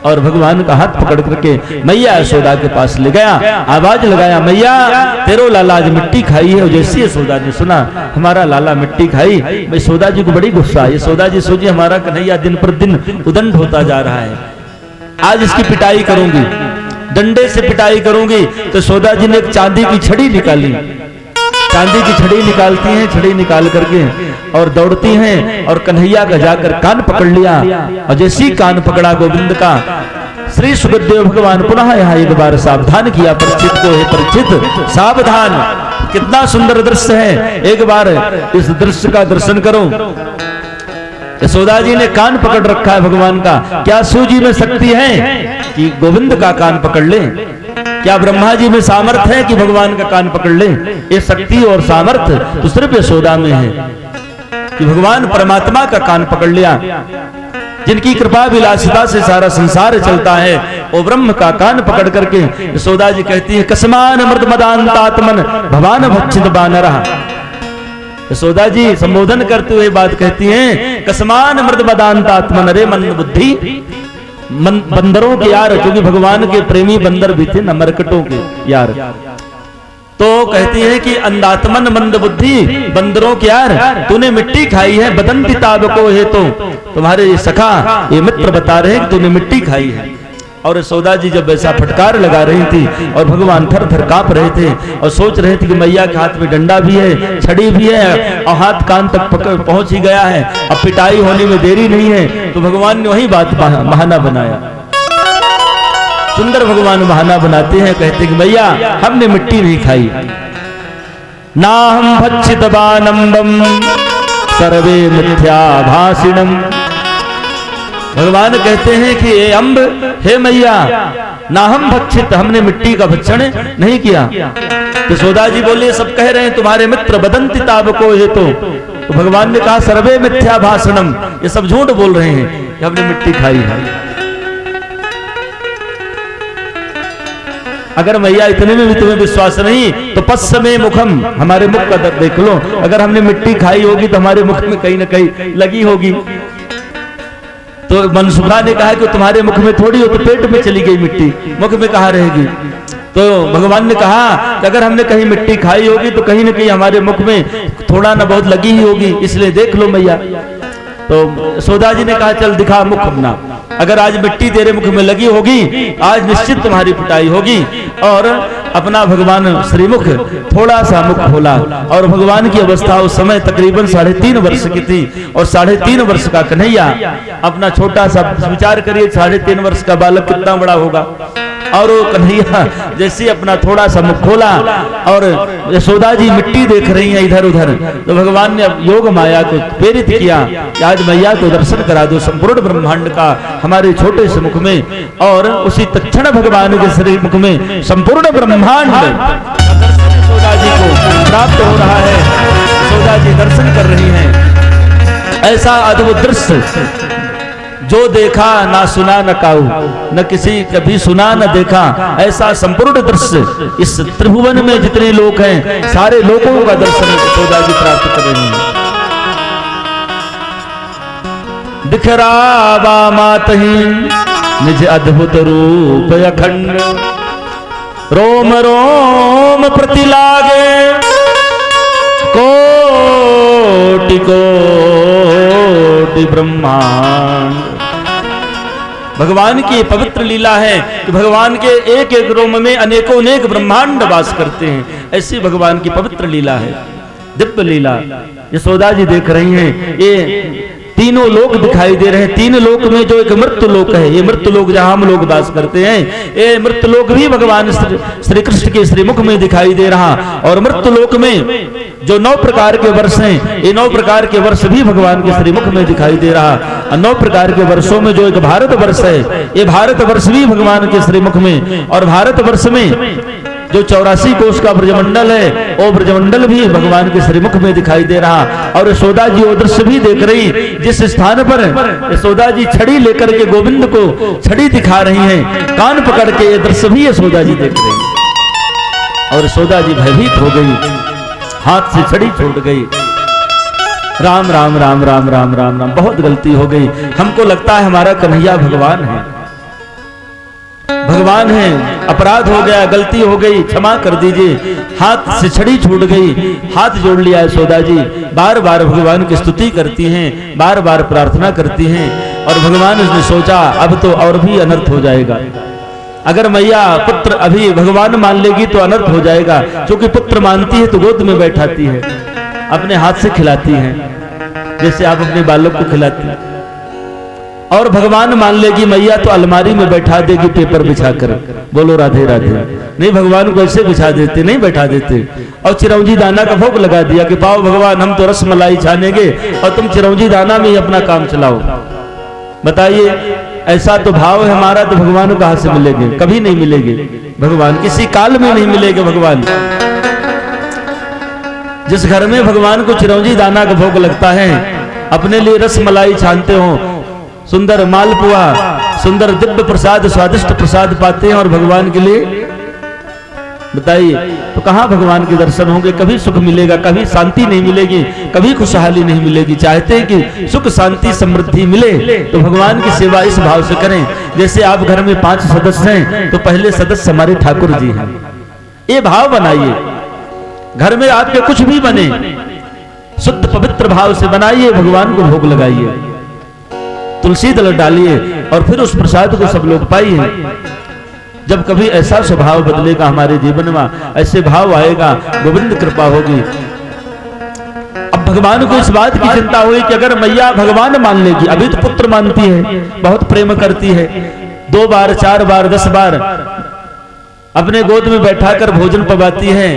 और भगवान का हाथ पकड़ करके मैया यशोदा के पास ले गया, आवाज लगाया, मैया तेरो लाला आज मिट्टी खाई है। जैसे यशोदा ने सुना हमारा लाला मिट्टी खाई, यशोदा जी को बड़ी गुस्सा। यशोदा जी सोची हमारा कन्हैया दिन पर दिन उदंड होता जा रहा है, आज इसकी पिटाई करूंगी, डंडे से पिटाई करूंगी। तो यशोदा जी ने एक चांदी की छड़ी निकाली, चांदी की छड़ी निकालती हैं, छड़ी निकाल करके और दौड़ती हैं और कन्हैया का जाकर कान पकड़ लिया। और जैसी कान पकड़ा गोविंद का, श्री सुखदेव भगवान पुनः यहाँ एक बार सावधान किया परीक्षित को, हे परीक्षित सावधान, कितना सुंदर दृश्य है, एक बार इस दृश्य का दर्शन करो। यशोदा जी ने कान पकड़ रखा है भगवान का, क्या सूजी में शक्ति है कि गोविंद का कान पकड़ ले? क्या ब्रह्मा जी में सामर्थ्य है कि भगवान का कान पकड़ ले? ये शक्ति और सामर्थ्य तो सिर्फ यशोदा में है कि भगवान परमात्मा का कान पकड़ लिया। जिनकी कृपा विलासिता से सारा संसार चलता है, वो ब्रह्म का कान पकड़ करके यशोदा जी कहती है, कसमान मृद मदांतात्मन भवान भक्षित बानरः। यशोदा जी संबोधन करते हुए बात कहती हैं, कसमान मृद मदांतात्मन, अरे मन बुद्धि बंदरों के यार, क्योंकि भगवान के प्रेमी बंदर भी थे न, मरकटों के यार। तो कहती है कि अंधात्मन मंद बुद्धि, बंदरों के यार, तूने मिट्टी खाई है, बदंती ताब को है, तो तुम्हारे ये सखा ये मित्र बता रहे हैं कि तूने मिट्टी खाई है। और यशोदा जी जब ऐसा फटकार लगा रही थी और भगवान थर थर कांप रहे थे और सोच रहे थे कि मैया के हाथ में डंडा भी है, छड़ी भी है और हाथ कान तक पहुंच ही गया है, अब पिटाई होने में देरी नहीं है, तो भगवान ने वही बात बहाना बनाया। सुंदर भगवान बहाना बनाते हैं, कहते कि मैया हमने मिट्टी नहीं खाई, ना हम भक्षित बानम्बम सर्वे मिथ्या भाषिणम। भगवान कहते हैं कि ये अम्ब, हे मैया ना हम भक्षित, हमने मिट्टी का भक्षण नहीं किया। तो यशोदा जी बोले सब कह रहे हैं तुम्हारे मित्र बदंती ताब को है, तो भगवान ने कहा सर्वे मिथ्या भाषणम, ये सब झूठ बोल रहे हैं कि हमने मिट्टी खाई है। अगर मैया इतने में भी तुम्हें विश्वास नहीं तो पश्च में मुखम, हमारे मुख का दर्द देख लो, अगर हमने मिट्टी खाई होगी तो हमारे मुख में कहीं ना कहीं लगी होगी। तो मनसुखा ने कहा कि तुम्हारे मुख में थोड़ी हो, तो पेट में चली गई मिट्टी, मुख में कहाँ रहेगी? तो भगवान ने कहा कि अगर हमने कहीं मिट्टी खाई होगी तो कहीं ना कहीं हमारे मुख में थोड़ा ना बहुत लगी ही होगी, इसलिए देख लो मैया। तो यशोदा जी ने कहा चल दिखा मुख अपना, अगर आज मिट्टी तेरे मुख में लगी होगी आज निश्चित तुम्हारी पिटाई होगी। और अपना भगवान श्रीमुख थोड़ा सा मुख खोला और भगवान की अवस्था उस समय तकरीबन 3.5 वर्ष की थी और 3.5 वर्ष का कन्हैया, अपना छोटा सा विचार करिए 3.5 वर्ष का बालक कितना बड़ा होगा। और वो कन्हैया जैसे अपना थोड़ा सा मुख खोला और यशोदा जी मिट्टी देख रही हैं इधर उधर, तो भगवान ने योग माया को प्रेरित किया कि आज मैया को दर्शन करा दो संपूर्ण ब्रह्मांड का हमारे छोटे से मुख में। और उसी तत्क्षण भगवान के शरीर मुख में संपूर्ण ब्रह्मांड यशोदा जी को प्राप्त हो रहा है। यशोदा जी दर्शन कर रही हैं, ऐसा अद्भुत दृश्य जो देखा ना सुना न काऊ, न किसी कभी सुना न देखा, ऐसा संपूर्ण दृश्य इस त्रिभुवन में जितने लोग हैं सारे लोगों का दर्शन यशोदा जी प्राप्त कर रही हैं। दिखरावा मातहि निज अद्भुत रूप अखंड, रोम रोम प्रति लागे कोटि कोटि ब्रह्मांड। भगवान की पवित्र लीला है कि भगवान के एक एक रोम में अनेकों अनेक ब्रह्मांड वास करते हैं, ऐसी भगवान की पवित्र लीला है, दिव्य लीला। यशोदा जी देख रही हैं, ये तीनों लोक दिखाई दे रहे हैं। तीन लोक में जो एक मृत्यु लोक है, ये मृत्यु लोक जहां हम लोग वास करते हैं, ये मृत्यु लोक भी भगवान श्री कृष्ण के श्रीमुख में दिखाई दे रहा। और मृत्यु लोक में जो 9 प्रकार के वर्ष हैं, ये 9 प्रकार के वर्ष भी भगवान के श्रीमुख में दिखाई दे रहा। और 9 प्रकार के वर्षों में जो एक भारत वर्ष है, ये भारत वर्ष भी भगवान के श्रीमुख में। और भारत वर्ष में जो 84 कोष का ब्रजमंडल है, वो ब्रजमंडल भी भगवान के श्रीमुख में दिखाई दे रहा। और यशोदा जी वो दृश्य भी देख रही, जिस स्थान पर यशोदा जी छड़ी लेकर के गोविंद को छड़ी दिखा रही हैं, कान पकड़ के ये दृश्य भी यशोदा जी देख रही। और यशोदा जी भयभीत हो गई, हाथ से छड़ी छूट गई। राम राम राम राम राम राम राम, बहुत गलती हो गई। हमको लगता है हमारा कन्हैया भगवान है, भगवान है, अपराध हो गया, गलती हो गई, क्षमा कर दीजिए। हाथ से छड़ी छूट गई, हाथ जोड़ लिया यशोदा जी। बार बार भगवान की स्तुति करती हैं, बार बार प्रार्थना करती हैं। और भगवान ने सोचा अब तो और भी अनर्थ हो जाएगा। अगर मैया पुत्र अभी भगवान मान लेगी तो अनर्थ हो जाएगा, क्योंकि पुत्र मानती है तो गोद में बैठाती है, अपने हाथ से खिलाती है, जैसे आप अपने बालक को खिलाती हैं। और भगवान मान लेगी मैया तो अलमारी में बैठा देगी पेपर बिछाकर। बोलो राधे राधे। नहीं, भगवान को ऐसे बिछा देते, नहीं बैठा देते। और चिरौंजी दाना का भोग लगा दिया कि पाओ भगवान, हम तो रस मलाई छानेंगे और तुम चिरौंजी दाना में ही अपना काम चलाओ। बताइए, ऐसा तो भाव है हमारा, तो भगवान कहां से मिलेंगे? कभी नहीं मिलेंगे भगवान, किसी काल में नहीं मिलेंगे भगवान। जिस घर में भगवान को चिरौंजी दाना का भोग लगता है, अपने लिए रस मलाई छानते हो, सुंदर मालपुआ, सुंदर दिव्य प्रसाद, स्वादिष्ट प्रसाद पाते हैं, और भगवान के लिए बताइए तो कहां भगवान के दर्शन होंगे? कभी सुख मिलेगा, कभी शांति नहीं मिलेगी, कभी खुशहाली नहीं मिलेगी। चाहते हैं कि सुख शांति समृद्धि मिले तो भगवान की सेवा इस भाव से करें। जैसे आप घर में 5 सदस्य हैं तो पहले सदस्य हमारे ठाकुर जी हैं, ये भाव बनाइए। घर में आपके कुछ भी बने, शुद्ध पवित्र भाव से बनाइए, भगवान को भोग लगाइए, तुलसी दल डालिए, और फिर उस प्रसाद को सब लोग पाइए। जब कभी ऐसा स्वभाव बदलेगा हमारे जीवन में, ऐसे भाव आएगा, गोविंद कृपा होगी। अब भगवान को इस बात की चिंता हुई कि अगर मैया भगवान मान लेगी, अभी तो पुत्र मानती है, बहुत प्रेम करती है, 2 बार 4 बार 10 बार अपने गोद में बैठाकर भोजन पवाती है,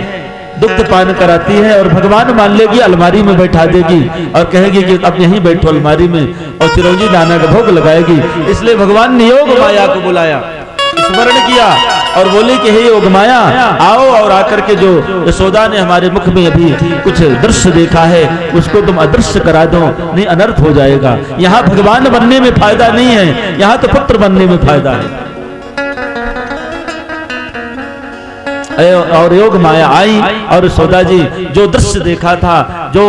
दुग्ध पान कराती है, और भगवान मान लेगी, अलमारी में बैठा देगी और कहेगी कि अब यहीं बैठो अलमारी में, और चिरौंजी दाना का भोग लगाएगी। इसलिए भगवान ने योग माया को बुलाया, स्मरण किया और बोले कि हे योग माया आओ, और आकर के जो यशोदा ने हमारे मुख में अभी कुछ दृश्य देखा है उसको तुम अदृश्य करा दो, नहीं अनर्थ हो जाएगा। यहाँ भगवान बनने में फायदा नहीं है, यहाँ तो पुत्र बनने में फायदा है। और योग माया आई और यशोदा जी जो दृश्य देखा था, जो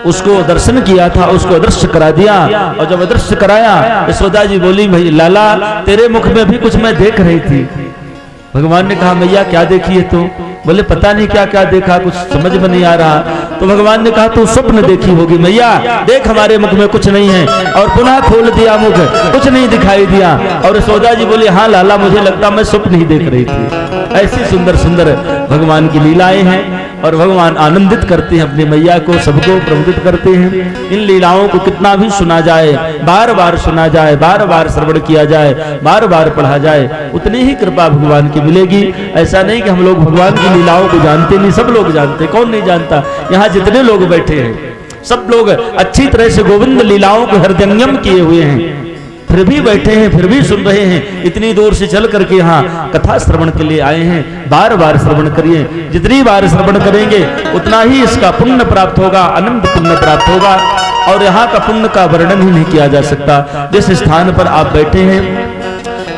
उसको दर्शन किया था, उसको अदृश्य करा दिया। और जब अदृश्य कराया, यशोदा जी बोली भाई लाला तेरे मुख में भी कुछ मैं देख रही थी। भगवान ने कहा मैया क्या देखी है तू? बोले पता नहीं क्या क्या देखा, कुछ समझ में नहीं आ रहा। तो भगवान ने कहा तू स्वप्न देखी होगी मैया, देख हमारे मुख में कुछ नहीं है। और पुनः खोल दिया मुख, कुछ नहीं दिखाई दिया। और यशोदा जी बोली हाँ लाला मुझे लगता मैं स्वप्न ही देख रही थी। ऐसी सुंदर सुंदर भगवान की लीलाएं हैं, और भगवान आनंदित करते हैं अपनी मैया को, सबको प्रमुदित करते हैं। इन लीलाओं को कितना भी सुना जाए, बार बार सुना जाए, बार बार श्रवण किया जाए, बार बार पढ़ा जाए, उतनी ही कृपा भगवान की मिलेगी। ऐसा नहीं कि हम लोग भगवान की लीलाओं को जानते नहीं, सब लोग जानते, कौन नहीं जानता। यहाँ जितने लोग बैठे हैं सब लोग अच्छी तरह से गोविंद लीलाओं को हृदयंगम किए हुए हैं, फिर भी बैठे हैं, फिर भी सुन रहे हैं। इतनी दूर से चल करके यहाँ कथा श्रवण के लिए आए हैं। बार बार श्रवण करिए, जितनी बार श्रवण करेंगे उतना ही इसका पुण्य प्राप्त होगा, अनंत पुण्य प्राप्त होगा। और यहाँ का पुण्य का वर्णन ही नहीं किया जा सकता। जिस स्थान पर आप बैठे हैं,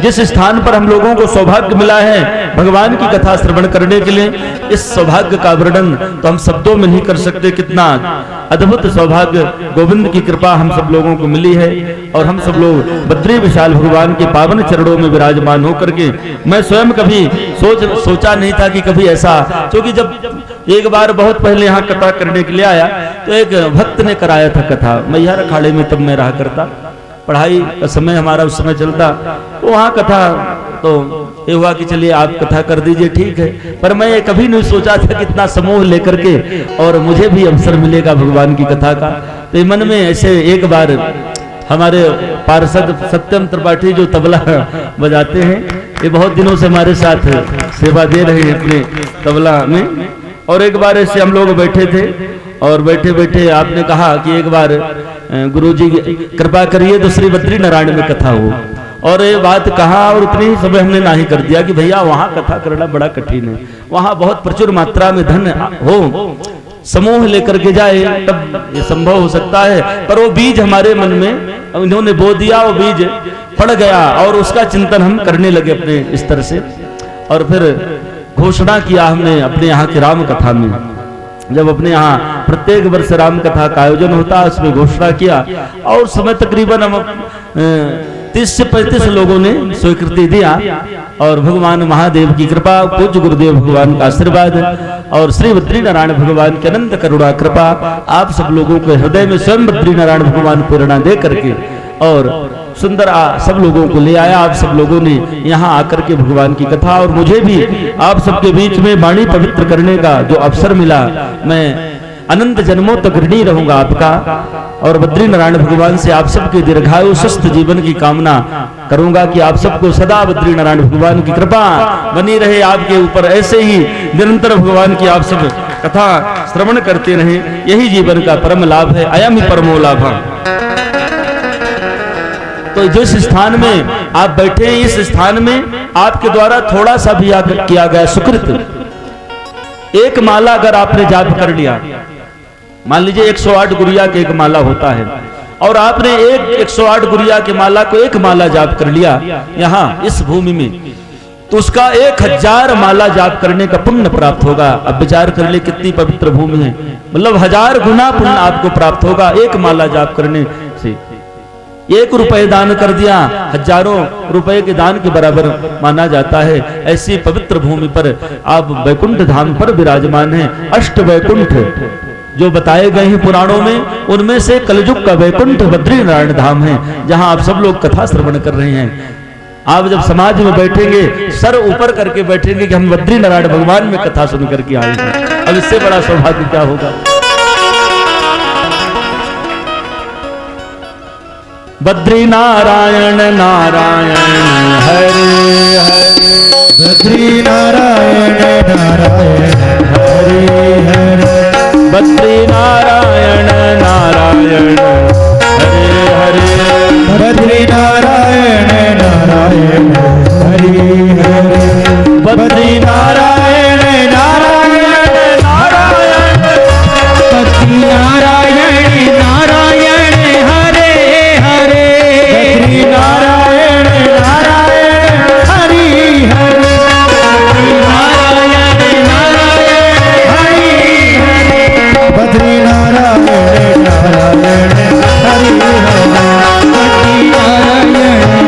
जिस स्थान पर हम लोगों को सौभाग्य मिला है भगवान की कथा श्रवण करने के लिए, इस सौभाग्य का वर्णन तो हम शब्दों में नहीं कर सकते। कितना अद्भुत सौभाग्य, गोविंद की कृपा हम सब लोगों को मिली है। और हम सब लोग बद्री विशाल भगवान के पावन चरणों में विराजमान होकर के, मैं स्वयं कभी सोचा नहीं था कि कभी ऐसा, क्योंकि जब एक बार बहुत पहले यहाँ कथा करने के लिए आया तो एक भक्त ने कराया था कथा मैहर अखाड़े में, तब मैं रहा करता, पढ़ाई का समय हमारा उस समय चलता, तो वहाँ कथा तो ये हुआ कि चलिए आप कथा कर दीजिए, ठीक है। पर मैं ये कभी नहीं सोचा था कि इतना समूह लेकर के और मुझे भी अवसर मिलेगा भगवान की कथा का। तो ये मन में ऐसे एक बार हमारे पार्षद सत्यम त्रिपाठी जो तबला बजाते हैं, ये बहुत दिनों से हमारे साथ सेवा दे रहे हैं अपने तबला में। और एक बार ऐसे हम लोग बैठे थे और बैठे बैठे आपने कहा कि एक बार गुरुजी कृपा करिए तो श्री बद्री नारायण में कथा हो। और ये बात कहा और उतनी ही समय हमने नाही कर दिया कि भैया वहां कथा करना बड़ा कठिन है, वहां बहुत प्रचुर मात्रा में धन हो, समूह लेकर के जाए तब ये संभव हो सकता है। पर वो बीज हमारे मन में इन्होंने बो दिया, वो बीज पड़ गया और उसका चिंतन हम करने लगे अपने स्तर से। और फिर घोषणा किया हमने अपने यहाँ की राम कथा में, जब अपने यहाँ प्रत्येक वर्ष राम कथा का आयोजन होता है उसमें घोषणा किया और समय तकरीबन हम 30 से 35 लोगों ने स्वीकृति दिया। और भगवान महादेव की कृपा, पूज्य गुरुदेव भगवान का आशीर्वाद और श्री बद्री नारायण भगवान की अनंत करुणा कृपा आप सब लोगों के हृदय में स्वयं बद्री नारायण भगवान प्रेरणा दे करके और सुंदर सब लोगों को ले आया। आप सब लोगों ने यहाँ आकर के भगवान की कथा, और मुझे भी आप सबके बीच में वाणी पवित्र करने का जो अवसर मिला, मैं अनंत जन्मों तक ऋणी रहूंगा आपका। और बद्री नारायण भगवान से आप सबके दीर्घायु स्वस्थ जीवन की कामना करूंगा कि आप सबको सदा बद्री नारायण भगवान की कृपा बनी रहे आपके ऊपर, ऐसे ही निरंतर भगवान की आप सब कथा श्रवण करते रहे, यही जीवन का परम लाभ है। अयम ही परमो लाभ। तो जिस स्थान में आप बैठे हैं, इस स्थान में आपके द्वारा थोड़ा सा भी किया गया सुकृत, एक माला अगर आपने जाप कर लिया, मान लीजिए 108 गुरिया के एक माला होता है, और आपने 108 गुरिया के माला को एक माला जाप कर लिया यहाँ इस भूमि में, तो उसका 1000 माला जाप करने का पुण्य प्राप्त होगा। अब विचार कर ले कितनी पवित्र भूमि है, मतलब 1000 गुना पुण्य आपको प्राप्त होगा एक माला जाप करने से। 1 रुपए दान कर दिया, हजारों रुपए के दान के बराबर माना जाता है। ऐसी पवित्र भूमि पर आप वैकुंठ धाम पर विराजमान हैं। 8 वैकुंठ जो बताए गए हैं पुराणों में, उनमें से कलयुग का वैकुंठ बद्री नारायण धाम है, जहां आप सब लोग कथा श्रवण कर रहे हैं। आप जब समाज में बैठेंगे, सर ऊपर करके बैठेंगे कि हम बद्री नारायण भगवान में कथा सुन करके आए हैं। अब इससे बड़ा सौभाग्य क्या होगा। बद्री नारायण नारायण हरे हरे, बद्री नारायण नारायण हरे हरे, बद्री नारायण नारायण हरे हरे, बद्री नारायण नारायण हरे हरे, बद्री नारायण नारायण नारायण, बद्री नारायण नारायण हरे हरे, बद्री नारायण नारायण हरे हरे, बद्री नारायण नारायण हरे हरे, बद्री नारायण नारायण हरे हरे, बद्री नारायण नारायण हरे हरे।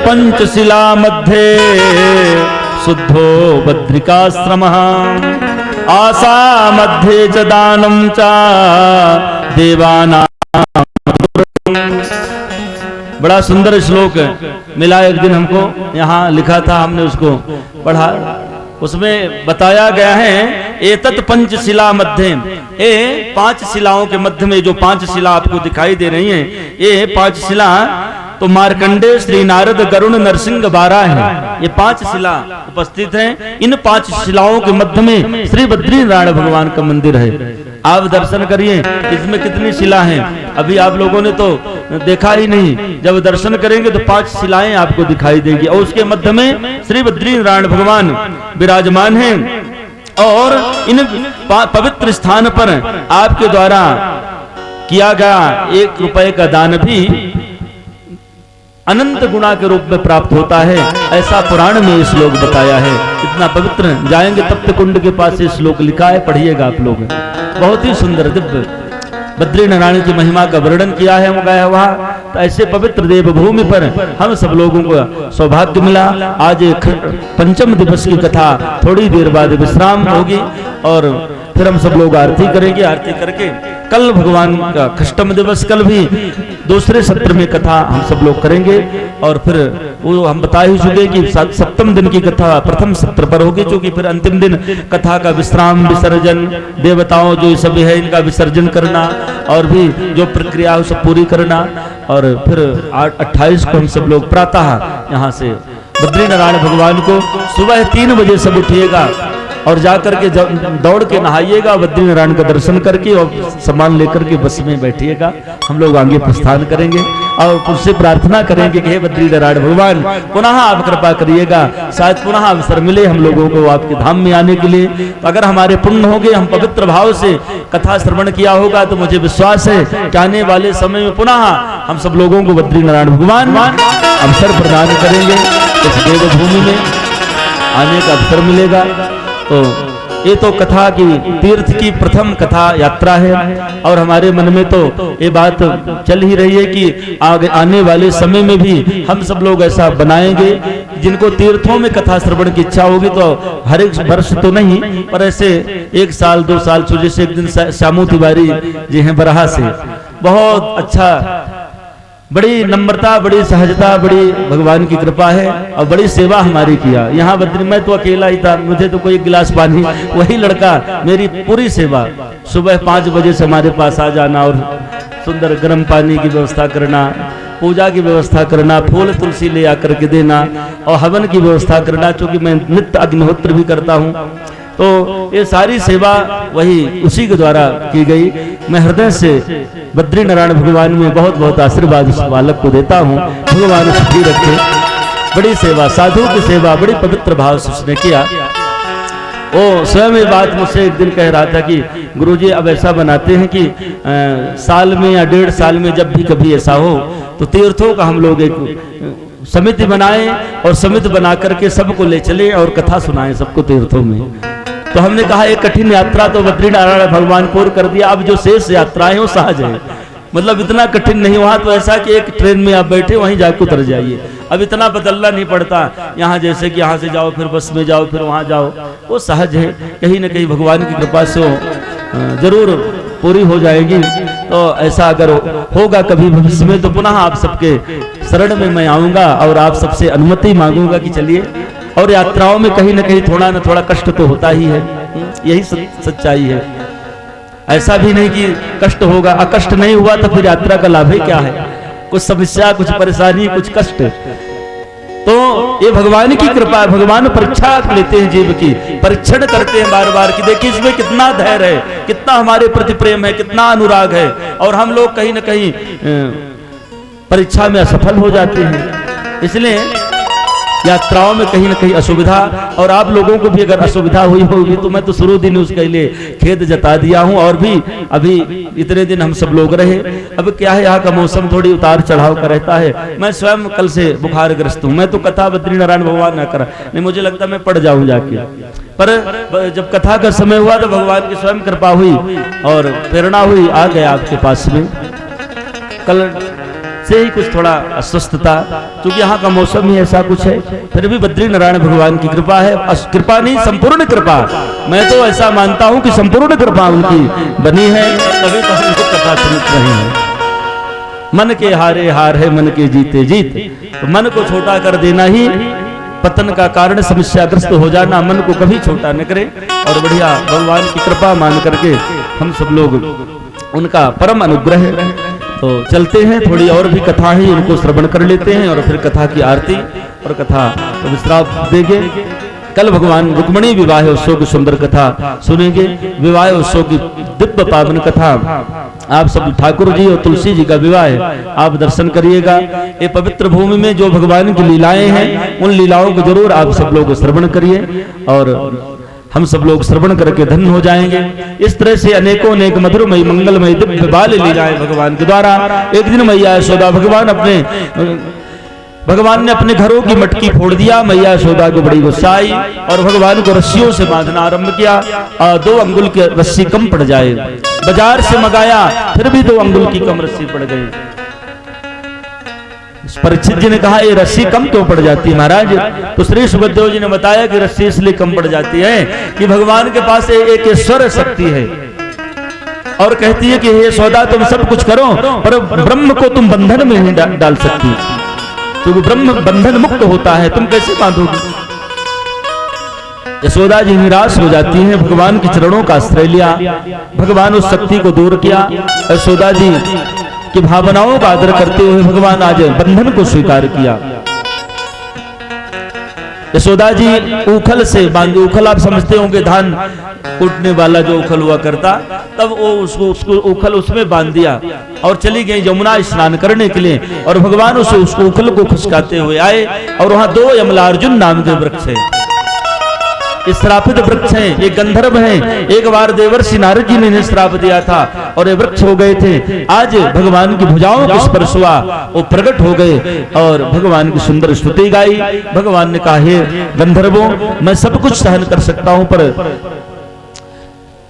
पंचशिला मध्ये शुद्धो बद्रिकाश्रमः, आसा मध्ये च दानं च देवानां। बड़ा सुंदर श्लोक मिला, एक दिन हमको यहाँ लिखा था, हमने उसको पढ़ा। उसमें बताया गया है एतत् पंचशिला मध्य, ये 5 शिलाओं के मध्य में जो 5 शिला आपको दिखाई दे रही हैं, ये 5 शिला तो मार्कंडेय, श्री नारद, गरुण, नरसिंह, बारा है। ये 5 शिला उपस्थित हैं। इन 5 शिलाओं के मध्य में श्री बद्री नारायण भगवान का मंदिर है। आप दर्शन करिए इसमें कितनी शिला हैं, अभी आप लोगों ने तो देखा ही नहीं। जब दर्शन करेंगे तो 5 शिलाएं आपको दिखाई देगी और उसके मध्य में श्री बद्री नारायण भगवान विराजमान हैं। और इन पवित्र स्थान पर आपके द्वारा किया गया 1 रुपए का दान भी अनंत गुणा के रूप में प्राप्त होता है, ऐसा पुराण में ये श्लोक बताया है। इतना पवित्र, जाएंगे तप्त कुंड के पास ये श्लोक लिखा है, पढ़िएगा आप लोग। बहुत ही सुंदर दिव्य बद्री नारायण की महिमा का वर्णन किया है, हम गया वहाँ। तो ऐसे पवित्र देवभूमि पर हम सब लोगों को सौभाग्य मिला। आज 5म दिवस की कथा थोड़ी देर बाद विश्राम होगी और फिर हम सब लोग आरती करेंगे। आरती करके कल भगवान का खष्टम दिवस, कल भी दूसरे सत्र में कथा हम सब लोग करेंगे। और फिर वो हम बता ही चुके कि 7वें दिन की कथा प्रथम सत्र पर होगी, क्योंकि फिर अंतिम दिन कथा का विश्राम, विसर्जन, देवताओं जो सब है इनका विसर्जन करना और भी जो प्रक्रिया सब पूरी करना। और फिर 28 को हम सब लोग प्रातः यहाँ से बद्री नारायण भगवान को सुबह 3 बजे सब उठिएगा और जाकर के दौड़ के नहाइएगा, बद्री नारायण का दर्शन करके और सामान लेकर के बस में बैठिएगा। हम लोग आगे प्रस्थान करेंगे और उससे प्रार्थना करेंगे कि हे बद्री नारायण भगवान पुनः आप कृपा करिएगा, शायद पुनः अवसर मिले हम लोगों को आपके धाम में आने के लिए। तो अगर हमारे पुण्य होंगे, हम पवित्र भाव से कथा श्रवण किया होगा, तो मुझे विश्वास है कि आने वाले समय में पुनः हम सब लोगों को बद्री नारायण भगवान अवसर प्रदान करेंगे, इस देवभूमि में आने का अवसर मिलेगा। तो ये तो कथा की, तीर्थ की प्रथम कथा यात्रा है और हमारे मन में तो ये बात चल ही रही है कि आगे आने वाले समय में भी हम सब लोग ऐसा बनाएंगे। जिनको तीर्थों में कथा श्रवण की इच्छा होगी तो हर एक वर्ष तो नहीं, पर ऐसे 1 साल 2 साल, जैसे एक दिन श्यामू तिवारी जी हैं बरहा से, बहुत अच्छा, बड़ी नम्रता, बड़ी सहजता, बड़ी भगवान की कृपा है और बड़ी सेवा हमारी किया। यहाँ बद्री मैं तो अकेला ही था, मुझे तो कोई 1 गिलास पानी, वही लड़का मेरी पूरी सेवा, सुबह 5 बजे से हमारे पास आ जाना और सुंदर गर्म पानी की व्यवस्था करना, पूजा की व्यवस्था करना, फूल तुलसी ले आकर के देना और हवन की व्यवस्था करना, चूंकि मैं नित्य अग्निहोत्र भी करता हूँ। तो ये सारी सेवा वही उसी के द्वारा की गई। मैं हृदय से बद्री नारायण भगवान में बहुत बहुत आशीर्वाद उस बालक को देता हूँ, भगवान सुखी रखे। बड़ी सेवा, साधु की सेवा बड़ी पवित्र भाव से उसने किया। वो स्वयं ये बात मुझसे एक दिन कह रहा था कि गुरुजी अब ऐसा बनाते हैं कि साल में या 1.5 साल में जब भी कभी ऐसा हो तो तीर्थों का हम लोग एक समिति बनाएं और समिति बना करके सबको ले चले और कथा सुनाएं सबको तीर्थों में। तो हमने कहा एक कठिन यात्रा तो बद्री नारायण भगवान पूर्ण कर दिया, अब जो शेष यात्राएं वो सहज है, मतलब इतना कठिन नहीं। वहां तो ऐसा कि एक ट्रेन में आप बैठे वहीं जाकर उतर जाइए, अब इतना बदलना नहीं पड़ता। यहाँ जैसे कि यहाँ से जाओ फिर बस में जाओ फिर वहां जाओ, वो सहज है। कहीं ना कहीं भगवान की कृपा से जरूर पूरी हो जाएगी। तो ऐसा अगर होगा कभी भविष्य में तो पुनः आप सबके शरण में मैं आऊंगा और आप सबसे अनुमति मांगूंगा कि चलिए। और यात्राओं में कहीं ना कहीं थोड़ा ना थोड़ा कष्ट तो होता ही है, यही सच्चाई है। ऐसा भी नहीं कि कष्ट होगा, अकष्ट नहीं हुआ तो फिर यात्रा का लाभ ही क्या है। कुछ समस्या, कुछ परेशानी, कुछ कष्ट, तो ये भगवान की कृपा है। भगवान परीक्षा लेते हैं, जीव की परीक्षण करते हैं बार बार कि देखिए इसमें कितना धैर्य है, कितना हमारे प्रति प्रेम है, कितना अनुराग है। और हम लोग कहीं ना कहीं परीक्षा में असफल हो जाते हैं। इसलिए यात्राओं में कहीं ना कहीं असुविधा, और आप लोगों को भी अगर असुविधा हुई होगी तो मैं तो शुरू दिन उसके लिए खेद जता दिया हूं। और भी अभी इतने दिन हम सब लोग रहे, अब क्या है यहाँ का मौसम थोड़ी उतार चढ़ाव का रहता है। मैं स्वयं कल से बुखारग्रस्त हूँ, मैं तो कथा बद्री नारायण भगवान ना करा, नहीं मुझे लगता मैं पड़ जाऊं जाके। पर जब कथा का समय हुआ तो भगवान की स्वयं कृपा हुई और प्रेरणा हुई, आ गया आपके पास में। कल से ही कुछ थोड़ा अस्वस्थता, क्योंकि यहाँ का मौसम ही ऐसा कुछ है। फिर भी बद्री नारायण भगवान की कृपा है, कृपा नहीं संपूर्ण कृपा। मैं तो ऐसा मानता हूँ कि संपूर्ण कृपा उनकी बनी है, तभी तो हम लोग कथा सुन रहे हैं। मन के हारे हार है, मन के जीते जीत। तो मन को छोटा कर देना ही पतन का कारण समस्याग्रस्त हो जाना, मन को कभी छोटा न करे और बढ़िया भगवान की कृपा मान करके हम सब लोग उनका परम अनुग्रह। तो चलते हैं, थोड़ी और भी कथा है, उनको श्रवण कर लेते हैं और फिर कथा की आरती और कथा तो विश्राम देंगे। कल भगवान रुक्मिणी विवाह उत्सव की सुंदर कथा सुनेंगे। विवाह उत्सव की दिव्य पावन कथा आप सब ठाकुर जी और तुलसी जी का विवाह है, आप दर्शन करिएगा। ये पवित्र भूमि में जो भगवान की लीलाएं हैं उन लीलाओं को जरूर आप सब लोग श्रवण करिए और हम सब लोग श्रवण करके धन्य हो जाएंगे। इस तरह से अनेकों अनेक मधुरमय मंगलमय दिव्य बाल लीलाएं भगवान के द्वारा। एक दिन मैया यशोदा भगवान ने अपने घरों की मटकी फोड़ दिया। मैया यशोदा को बड़ी गुस्सा आई और भगवान को रस्सियों से बांधना आरंभ किया। 2 अंगुल की रस्सी कम पड़ जाए, बाजार से मंगाया फिर भी 2 अंगुल की कम रस्सी पड़ गई। परीक्षित जी ने कहा ये रस्सी कम क्यों पड़ जाती है महाराज? तो श्री सुखदेव जी ने बताया कि रस्सी इसलिए कम पड़ जाती है कि भगवान के पास एक ईश्वर शक्ति है और कहती है कि हे यशोदा तुम सब कुछ करो पर ब्रह्म को तुम बंधन में नहीं डाल सकती, क्योंकि ब्रह्म बंधन मुक्त होता है, तुम कैसे बांधोगे? यशोदा जी निराश हो जाती हैं, भगवान के चरणों का आश्रय लिया, भगवान उस शक्ति को दूर किया। यशोदा जी की भावनाओं का आदर करते हुए भगवान आज बंधन को स्वीकार किया। यशोदा जी उखल से बांधी, उखल आप समझते होंगे धान कूटने वाला जो उखल हुआ करता, तब वो उसको उखल उसमें बांध दिया और चली गई यमुना स्नान करने के लिए। और भगवान उस उखल को खुशकाते हुए आए और वहां 2 यमलार्जुन नाम के वृक्ष है, इस श्रापित वृक्ष हैं, ये गंधर्व हैं। एक बार देवर्षि नारद जी ने इन्हें श्राप दिया था और ये वृक्ष हो गए थे। आज भगवान की भुजाओं को स्पर्श हुआ, वो प्रकट हो गए और भगवान की सुंदर स्तुति गाई। भगवान ने कहा हे गंधर्वों, मैं सब कुछ सहन कर सकता हूं पर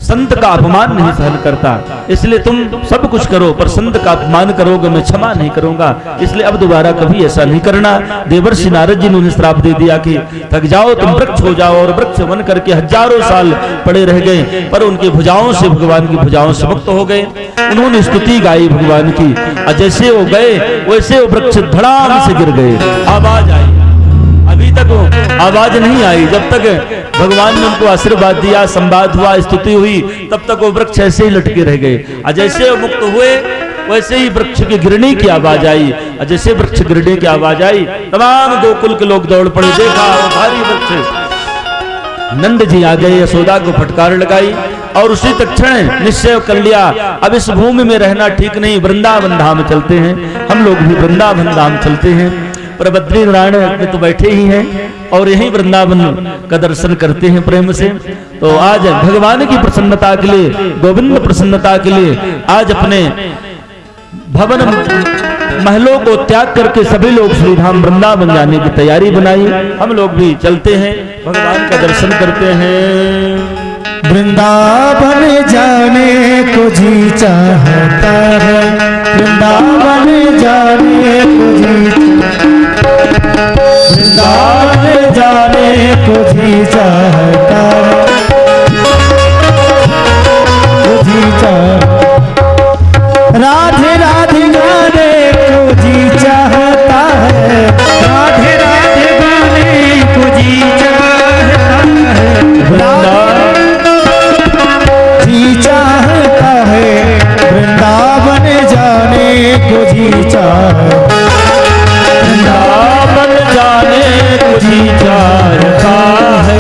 संत का अपमान नहीं सहन करता, इसलिए तुम सब कुछ करो पर संत का अपमान करोगे मैं क्षमा नहीं करूंगा, इसलिए अब दोबारा कभी ऐसा नहीं करना। देवर्षि नारद जी ने उन्हें श्राप दे दिया कि थक जाओ तुम वृक्ष हो जाओ, और वृक्ष बन करके हजारों साल पड़े रह गए पर उनकी भुजाओं से भगवान की भुजाओं से मुक्त हो गए। उन्होंने स्तुति गाई भगवान की, जैसे वो गए वैसे वो वृक्ष धड़ाम से गिर गए। आवाज आई, अभी तक आवाज नहीं आई, जब तक भगवान ने उनको आशीर्वाद दिया, संवाद हुआ, स्तुति हुई, तब तक वो वृक्ष ऐसे ही लटके रह गए। जैसे वो मुक्त हुए वैसे ही वृक्ष की गिरने की आवाज आई, जैसे वृक्ष गिरने की आवाज आई तमाम गोकुल के लोग दौड़ पड़े, देखा वो भारी वृक्ष। नंद जी आ गए, यशोदा को फटकार लगाई और उसी तक्षण निश्चय कर लिया अब इस भूमि में रहना ठीक नहीं, वृंदावन धाम चलते हैं। हम लोग भी वृंदावन धाम चलते हैं, पर बद्री नारायण में तो बैठे ही हैं और यही वृंदावन का दर्शन करते हैं प्रेम से। तो आज भगवान की प्रसन्नता के लिए, गोविंद प्रसन्नता के लिए आज अपने भवन महलों को त्याग करके सभी लोग श्रीधाम वृंदावन जाने की तैयारी बनाई। हम लोग भी चलते हैं, भगवान का दर्शन करते हैं। वृंदावन जाने को जी चाहता है, वृंदावन जाने को जी, वृंदावन जाने को जी चाहता है, जी चाहता, राधे राधे गाने को जी चाहता है, राधे राधे गाने को जी चाहता है, जी चाहता है, वृंदावन जाने को जी चाहता, वृंदावन जाने को जी चाहता है,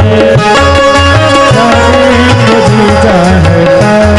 जाने को जी चाहता है।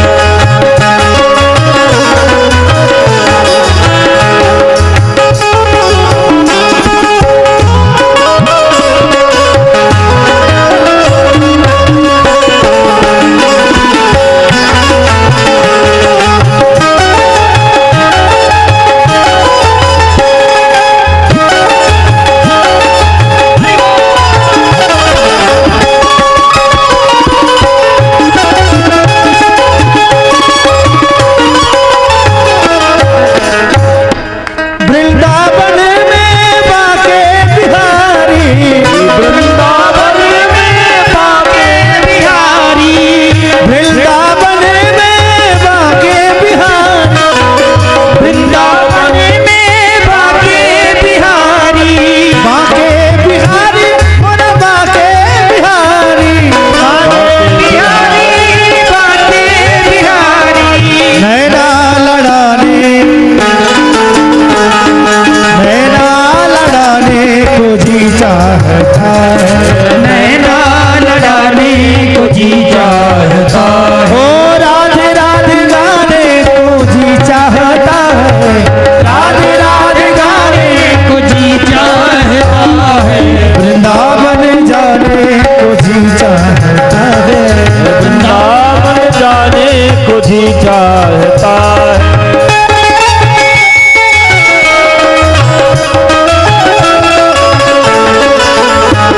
चाहता है।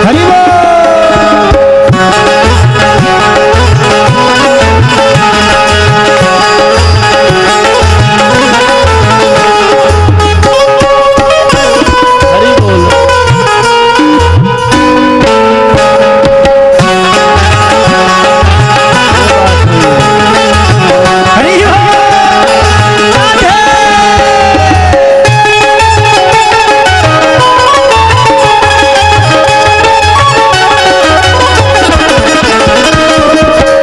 हरि बोल। हरि बोल। हरि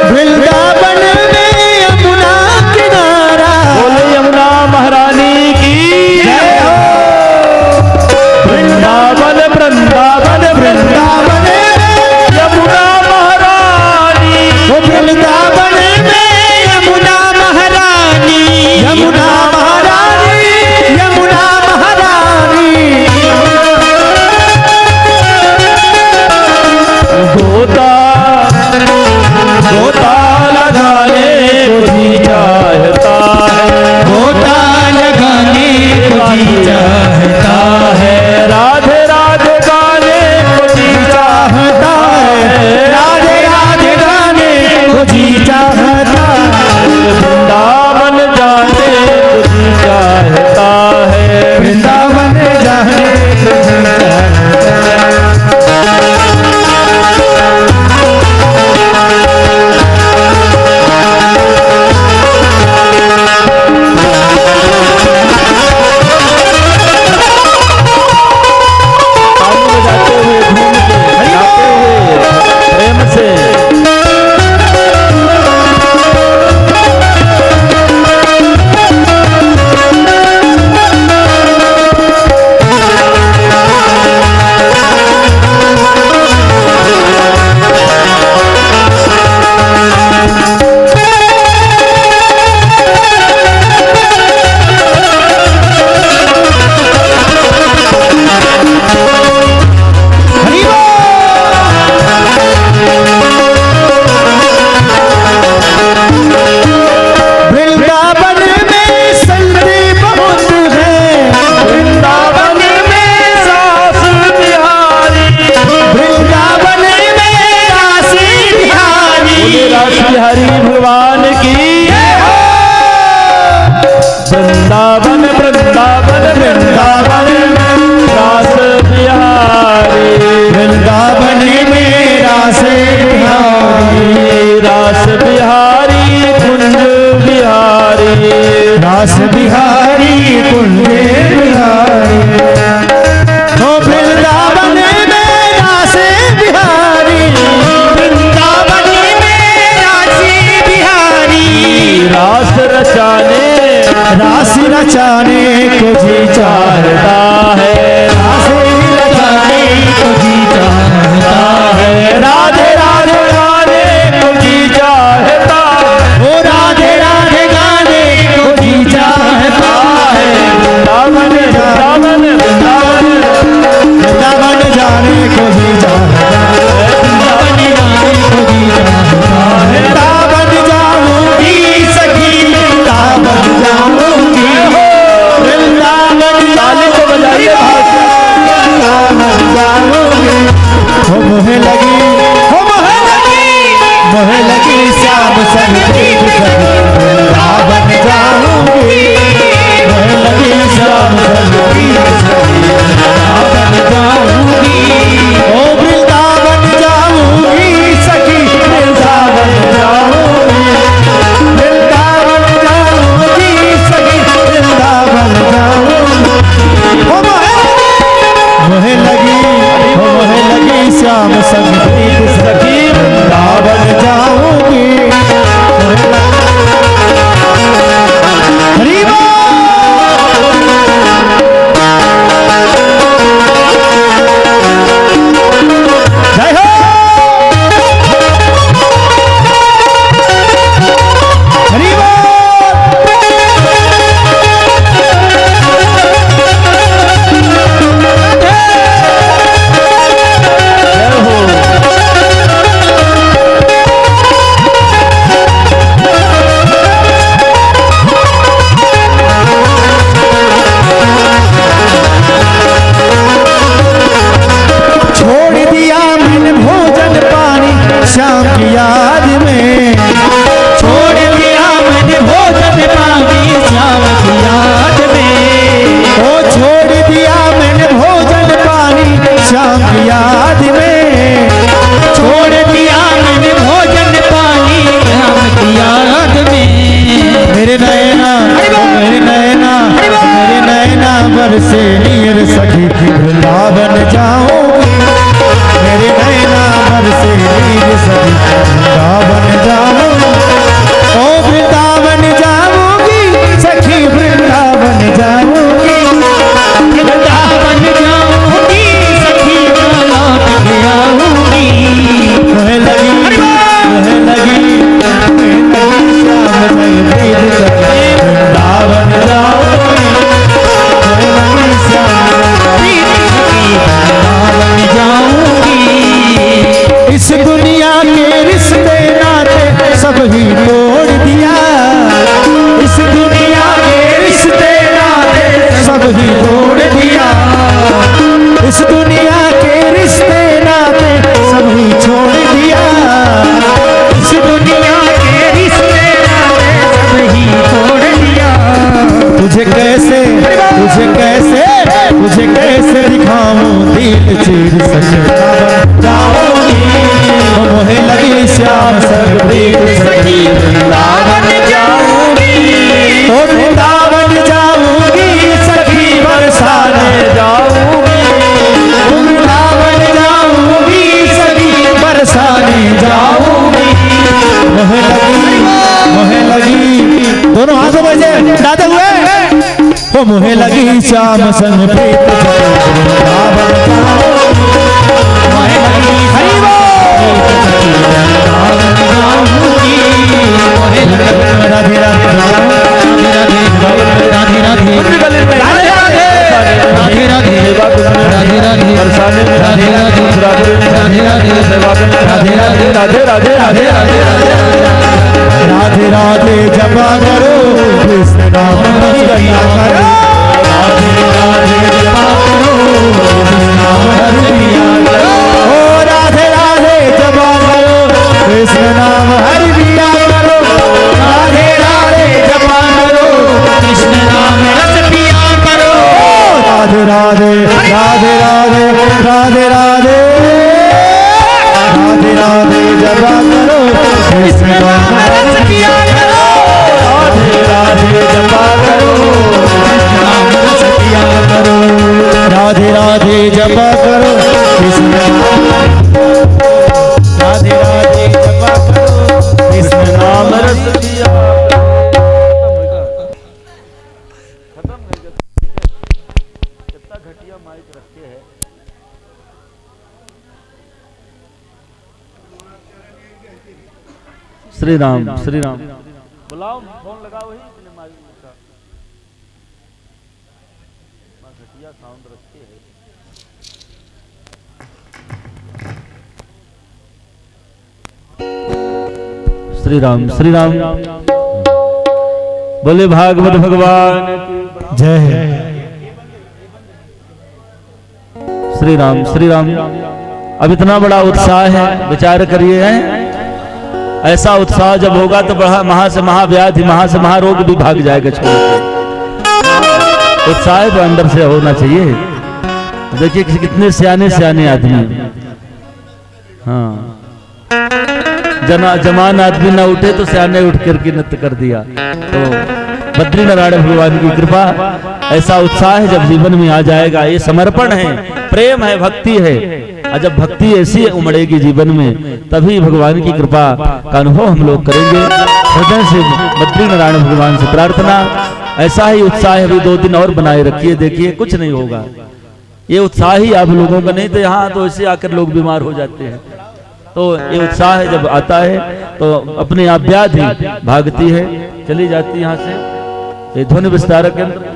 वृंदावन में यमुना किनारा, बोले यमुना महारानी की जय हो। वृंदावन वृंदावन वृंदावन यमुना महारानी, वो वृंदावन में यमुना महारानी, यमुना महारानी, यमुना महारानी। गोता गोता लगाने को जी चाहता है, गोता लगाने को जी चाहता है, राधे राधे गाने को जी चाहता है, राधे राधे गाने को जी चाहता है, वृंदावन जाने को जी चाहता है। वृंदावन जाने को जी चाहता है। ताली बजाते हुए झूम के गाते हुए प्रेम से हरि वृंदावन में संती बहुत है, वृंदावन में सास बिहारी, वृंदावन में राशि बिहारी। बोले राशि हरि भगवान की वृंदावन वृंदावन वृंदावन रास बिहारी, वृंदावन में राशि बिहारी, रास बिहारी कुंज बिहारी, रास बिहारी कुंज बिहारी। ओ वृंदावन में राशि बिहारी, वृंदावन में राशि बिहारी। रास रचाने राशि रचाने को जी चाहता है, राशि रचाने को जी चाहता है, राधे राधे गाने को जी चाहता है। ओ राधे राधे गाने को जी चाहता है। वृंदावन वृंदावन वृंदावन वृंदावन जाने को जी चाहता है, वृंदावन जाने को जी चाहता है। वृंदावन जाऊंगी सखी, वृंदावन जाऊंगी, वृंदावन ताली को बजा दोनों हाथों में से गाते हुए हो मुहे लगी श्याम संग प्रीत राधे राधे राधे राधे राधे राधे जपा करो कृष्ण नाम रसिया करो राधे राधे जपा करो कृष्ण नाम रसिया करो ओ राधे राधे जपा करो कृष्ण नाम हरि प्रिया करो राधे राधे जपा करो कृष्ण नाम रस पिया करो राधे राधे राधे राधे राधे राधे राधे राधे जपा करो कृष्ण नाम रस पिया करो राधे राधे जपा करो कृष्ण नाम रस पिया करो राधे राधे जपा करो कृष्ण राधे राधे जपा करो कृष्ण नाम रस पिया श्री राम श्री राम बुलाओ फोन लगाओ ही घटिया साउंड रखते हैं। श्री राम श्री राम बोले भागवत भगवान जय श्री राम श्री राम। अब इतना बड़ा उत्साह है, विचार करिए हैं ऐसा उत्साह जब होगा तो बड़ा महा से महाव्याधि महा से महारोग भी भाग जाएगा छोड़ के। उत्साह तो अंदर से होना चाहिए। देखिए कितने सियाने सियाने आदमी, हाँ जमान आदमी ना उठे तो सियाने उठ करके नृत्य कर दिया। तो बद्री नारायण भगवान की कृपा, ऐसा उत्साह जब जीवन में आ जाएगा, ये समर्पण है, प्रेम है, भक्ति है। और जब भक्ति ऐसी उमड़ेगी जीवन में तभी भगवान की कृपा का अनुभव हम लोग करेंगे। हृदय से बद्री नारायण भगवान से प्रार्थना, ऐसा ही उत्साह अभी 2 दिन और बनाए रखिए। देखिए कुछ नहीं होगा, ये उत्साह ही आप लोगों का नहीं तो यहाँ तो ऐसे आकर लोग बीमार हो जाते हैं। तो ये उत्साह जब आता है तो अपने आप व्याधि भागती है, चली जाती है यहाँ से। ये ध्वनि विस्तारक के अंदर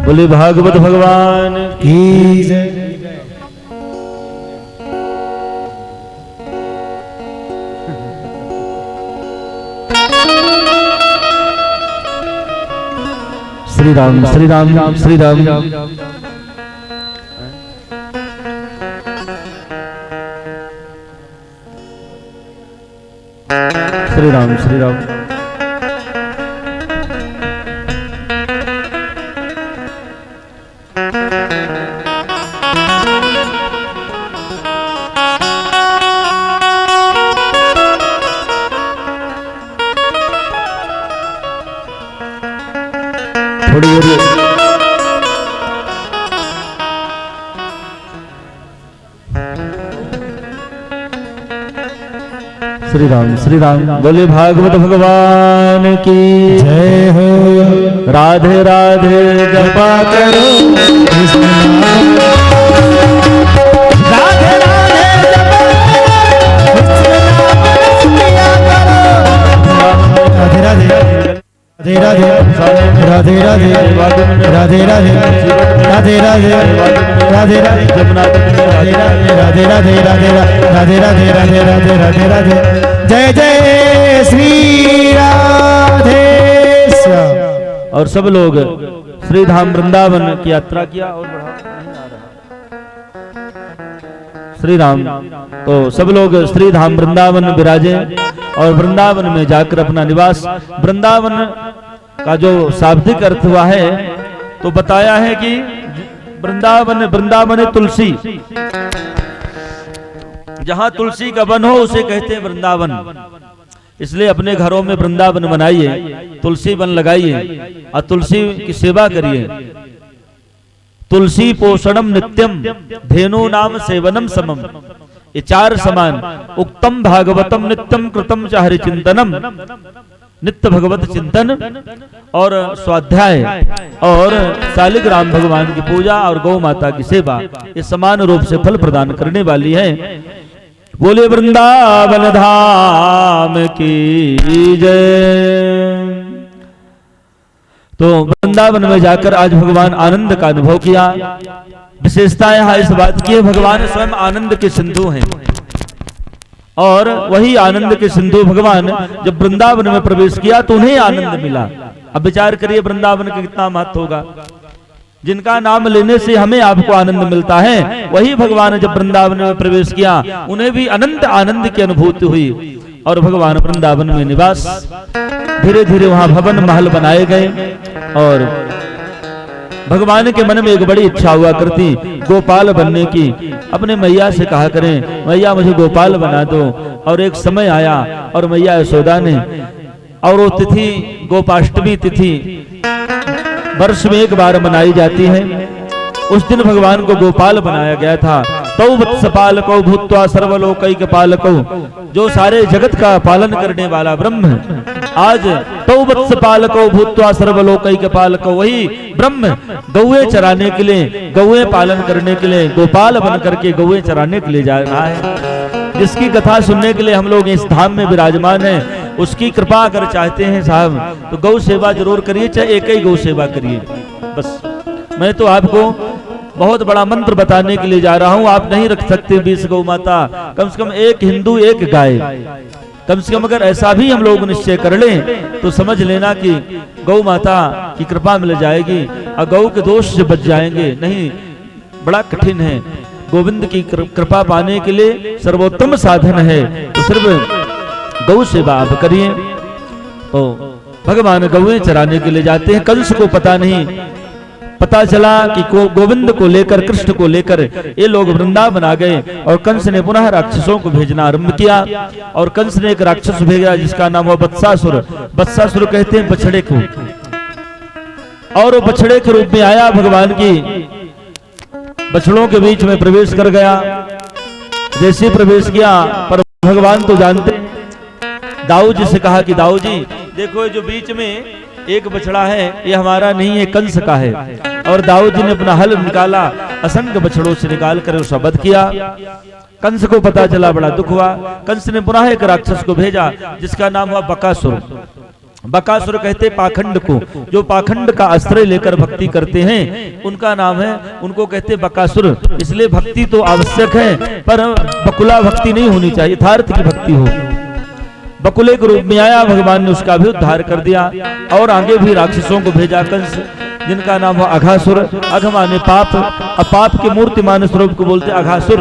बोले भागवत भगवान की जय। श्री राम श्री राम श्री राम श्री राम श्री राम। थोड़ी देर श्री राम बोले भागवत भगवान की जय हो। राधे राधे जपा करो कृष्ण नाम राधे राधे जपा कृष्ण नाम रस पिया करो राधे राधे राधे राधे राधे राधे राधे राधे राधे राधे राधे राधे जमुना राधे राधे राधे राधे राधे राधे राधे राधे राधे राधे जय जय श्री राधे श्याम। और सब लोग श्री धाम वृंदावन की यात्रा किया और नहीं आ रहा श्री राम। तो सब लोग श्री धाम वृंदावन विराजे और वृंदावन में जाकर अपना निवास, वृंदावन का जो शाब्दिक अर्थ हुआ है तो बताया है कि वृंदावन, वृंदावन तुलसी, जहां तुलसी का वन हो उसे कहते हैं वृंदावन। इसलिए अपने घरों में वृंदावन बनाइए, तुलसी वन लगाइए और तुलसी की सेवा करिए। तुलसी पोषणम नित्यम धेनु नाम सेवनम समम। ये 4 समान। उक्तम भागवतम नित्यम कृतम च हरि चिंतनम, नित्य भगवत चिंतन और स्वाध्याय और शालिग्राम भगवान की पूजा और गौ माता की सेवा, ये समान रूप से फल प्रदान करने वाली है। बोले वृंदावन धाम की जय। तो वृंदावन में जाकर आज भगवान आनंद का अनुभव किया। विशेषता यहाँ इस बात की है, भगवान स्वयं आनंद के सिंधु हैं और वही आनंद के सिंधु भगवान जब वृंदावन में प्रवेश किया तो उन्हें आनंद मिला। अब विचार करिए वृंदावन का कितना महत्व होगा। जिनका नाम लेने से हमें आपको आनंद मिलता है, वही भगवान जब वृंदावन में प्रवेश किया उन्हें भी अनंत आनंद की अनुभूति हुई और भगवान वृंदावन में निवास। धीरे धीरे वहां भवन महल बनाए गए और भगवान के मन में एक बड़ी इच्छा हुआ करती गोपाल बनने की। अपने मैया से कहा करें, मैया मुझे गोपाल बना दो। और एक समय आया और मैया यशोदा ने, और वो तिथि गोपाष्टमी तिथि वर्ष में एक बार मनाई जाती है, उस दिन भगवान को गोपाल बनाया गया था। तौ वत्सपालको भूत्वा सर्वलोकैक पालको, जो सारे जगत का पालन करने वाला ब्रह्म, आज तौ वत्सपालको भूत्वा सर्वलोकैक पालको, वही ब्रह्म गौए चराने के लिए, गौए पालन करने के लिए गोपाल बन करके गौए चराने के लिए जा रहा है। जिसकी कथा सुनने के लिए हम लोग इस धाम में विराजमान हैं, उसकी कृपा अगर चाहते हैं साहब तो गौ सेवा जरूर करिए, चाहे एक ही गौ सेवा करिए। बस मैं तो आपको बहुत बड़ा मंत्र बताने के लिए जा रहा हूं। आप नहीं रख सकते 20 गौ माता, कम से कम एक हिंदू एक गाय, कम से कम अगर ऐसा भी हम लोग निश्चय कर लें तो समझ लेना कि गौ माता की कृपा मिल जाएगी और गौ के दोष से बच जाएंगे। नहीं, बड़ा कठिन है। गोविंद की कृपा पाने के लिए सर्वोत्तम साधन है तो सिर्फ गौ सेवा आप करिए। तो भगवान गौएं चराने के लिए जाते हैं। कंस को पता नहीं, पता चला कि गोविंद को लेकर, कृष्ण को लेकर ये लोग वृंदावन आ गए और कंस ने पुनः राक्षसों को भेजना आरंभ किया। और कंस ने एक राक्षस भेजा जिसका नाम हुआ बत्सासुर। बत्सासुर कहते हैं बछड़े को, और वो बछड़े के रूप में आया, भगवान की बछड़ों के बीच में प्रवेश कर गया। जैसे प्रवेश किया, पर भगवान तो जानते, दाऊ जी से कहा कि दाऊ जी देखो जो बीच में एक बछड़ा है ये हमारा नहीं है, कंस का है। और दाऊ जी ने अपना हल निकाला, असंख्य बछड़ों से निकाल कर उसका वध किया। कंस को पता चला, बड़ा दुख हुआ। कंस ने पुनः एक राक्षस को भेजा जिसका नाम हुआ बकासुर। बकासुर कहते पाखंड को, जो पाखंड का आश्रय लेकर भक्ति करते हैं उनका नाम है, उनको कहते बकासुर। इसलिए भक्ति तो आवश्यक है पर बकुला भक्ति नहीं होनी चाहिए, यथार्थ की भक्ति हो। बकुले के रूप में आया, भगवान ने उसका भी उद्धार कर दिया। और आगे भी राक्षसों को भेजा कंस, जिनका नाम हुआ अघासुर। अघ माने पाप, अपाप के मूर्तिमान स्वरूप को बोलते अघासुर।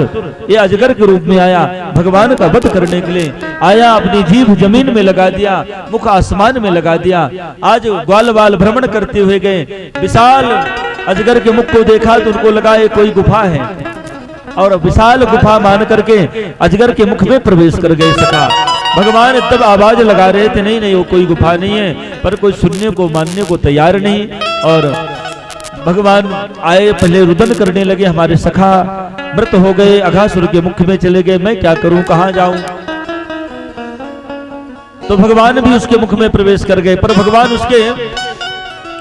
ये अजगर के रूप में आया, भगवान का वध करने के लिए आया। अपनी जीभ जमीन में लगा दिया, मुख आसमान में लगा दिया। आज ग्वाल बाल भ्रमण करते हुए गए, विशाल अजगर के मुख को देखा तो उनको लगा ये कोई गुफा है, और विशाल गुफा मान करके अजगर के मुख में प्रवेश कर गए। सका भगवान तब आवाज लगा रहे थे, नहीं नहीं वो कोई गुफा नहीं है, पर कोई सुनने को मानने को तैयार नहीं। और भगवान आए, पहले रुदन करने लगे, हमारे सखा मृत हो गए, अघासुर के मुख में चले गए, मैं क्या करूं, कहां जाऊं। तो भगवान भी उसके मुख में प्रवेश कर गए, पर भगवान उसके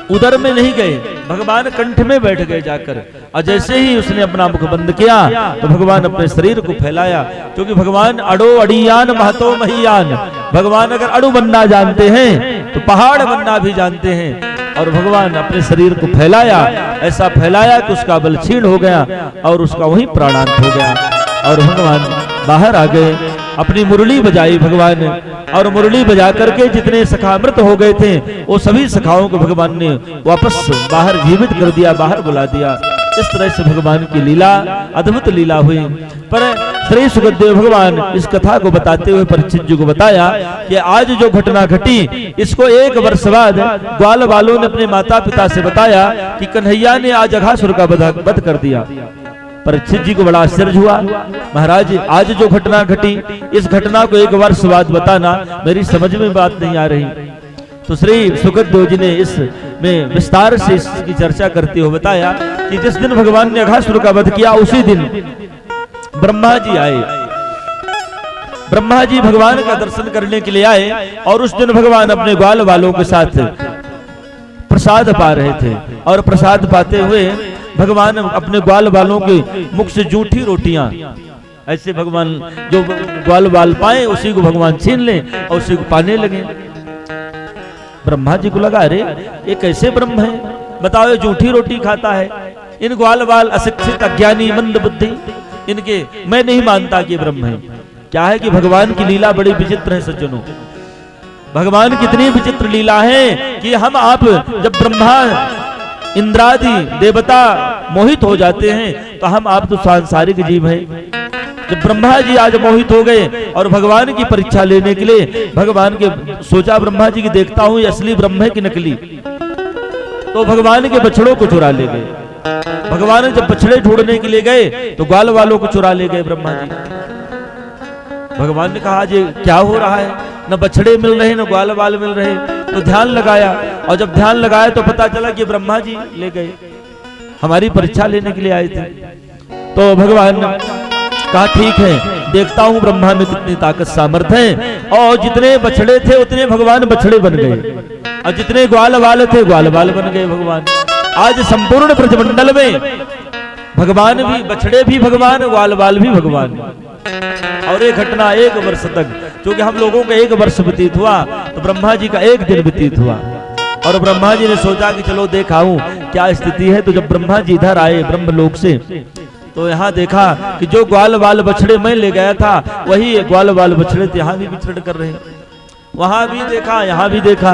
उदर में नहीं गए, भगवान कंठ में बैठ गए जाकर। और जैसे ही उसने अपना मुख बंद किया तो भगवान अपने शरीर को फैलाया, क्योंकि भगवान अड़ो अड़ियान महतो महियान, भगवान अगर अड़ु बनना जानते हैं तो पहाड़ बनना भी जानते हैं। और भगवान अपने शरीर को फैलाया, ऐसा फैलाया कि उसका बल क्षीण हो गया और उसका वहीं प्राणांत हो गया। और भगवान बाहर आ गए, अपनी मुरली बजाई भगवान, और मुरली बजा करके जितने सखा मृत हो गए थे वो सभी सखाओं को भगवान ने वापस बाहर जीवित कर दिया, बाहर बुला दिया। इस तरह से भगवान की लीला, अद्भुत लीला हुई। पर श्री सुखदेव भगवान इस कथा को बताते हुए परीक्षित जी को बताया कि आज जो घटना घटी इसको 1 वर्ष बाद ग्वाल बालों ने अपने माता पिता से बताया कि कन्हैया ने आज अघासुर का वध कर दिया। परीक्षित जी को बड़ा आश्चर्य हुआ, महाराज आज जो घटना घटी इस घटना को 1 वर्ष बाद बताना, मेरी समझ में बात नहीं आ रही। तो श्री सुखदेव जी ने इसमें विस्तार से इसकी चर्चा करते हुए बताया कि जिस दिन भगवान ने अघासुर का वध किया उसी दिन ब्रह्मा जी आए। ब्रह्मा जी भगवान का दर्शन करने के लिए आए और उस दिन भगवान अपने ग्वाल वालों के साथ प्रसाद पा रहे थे और प्रसाद पाते हुए भगवान अपने ग्वाल वालों के मुख से जूठी रोटियां, ऐसे भगवान जो ग्वाल वाल पाए उसी को भगवान छीन ले और उसी को पाने लगे। ब्रह्मा जी को लगा अरे ये कैसे ब्रह्म है, बताओ ये जूठी रोटी खाता है। इन ग्वाल वाल अशिक्षित अज्ञानी मंद बुद्धि इनके मैं नहीं मानता कि ब्रह्म है। क्या है कि भगवान की लीला बड़ी विचित्र है सज्जनों। भगवान कितनी विचित्र लीला है कि हम आप जब ब्रह्मा इंद्रादि देवता मोहित हो जाते हैं तो हम आप तो सांसारिक जीव हैं। जब ब्रह्मा जी आज मोहित हो गए और भगवान की परीक्षा लेने के लिए भगवान के सोचा ब्रह्मा जी की देखता हूं ये असली ब्रह्म है कि नकली, तो भगवान के बछड़ों को चुरा ले गए। भगवान जब बछड़े ढूंढने के लिए गए तो ग्वाल वालों को चुरा ले गए ब्रह्मा जी। भगवान ने कहा ये क्या हो रहा है, न बछड़े मिल रहे न ग्वाल वाल मिल रहे। तो ध्यान लगाया और जब ध्यान लगाया तो पता चला कि ब्रह्मा जी ले गए, हमारी परीक्षा लेने के लिए आए थे। तो भगवान कहा ठीक है देखता हूं ब्रह्मा में कितनी ताकत सामर्थ्य है। और जितने बछड़े थे उतने भगवान बछड़े बन गए और जितने ग्वाल वाल थे ग्वाल वाल बन गए भगवान। आज संपूर्ण ब्रजमंडल में भगवान भी, बछड़े भी भगवान, ग्वाल वाल भी भगवान। और ये घटना 1 वर्ष तक, क्योंकि हम लोगों का 1 वर्ष व्यतीत हुआ तो ब्रह्मा जी का 1 दिन व्यतीत हुआ। और ब्रह्मा जी ने सोचा कि चलो देखाऊं क्या स्थिति है। तो जब ब्रह्मा जी इधर आए ब्रह्मलोक से तो यहाँ देखा कि जो ग्वाल वाल बछड़े मैं ले गया था वही ग्वाल वाल बछड़े थे, यहाँ भी विचरण कर रहे हैं। वहां भी देखा यहाँ भी देखा,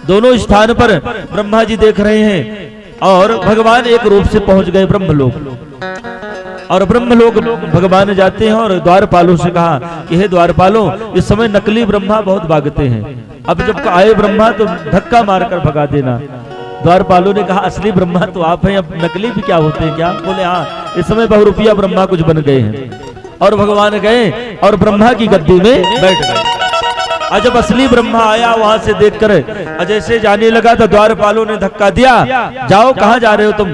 दोनों स्थान पर ब्रह्मा जी देख रहे हैं और भगवान एक रूप से पहुंच गए ब्रह्मलोक। और ब्रह्मलोक भगवान जाते हैं और द्वारपालों से कहा कि हे द्वारपालों इस समय नकली ब्रह्मा बहुत भागते हैं, अब जब आए ब्रह्मा तो धक्का मारकर भगा देना। द्वारपालों ने कहा असली ब्रह्मा तो आप हैं, अब नकली भी क्या होते हैं क्या? बोले हाँ इस समय बहुरूपिया ब्रह्मा कुछ बन गए हैं। और भगवान गए और ब्रह्मा की गद्दी में बैठ गए। और जब असली ब्रह्मा आया वहां से देखकर जैसे जाने लगा तो द्वारपालों ने धक्का दिया, जाओ कहाँ जा रहे हो तुम?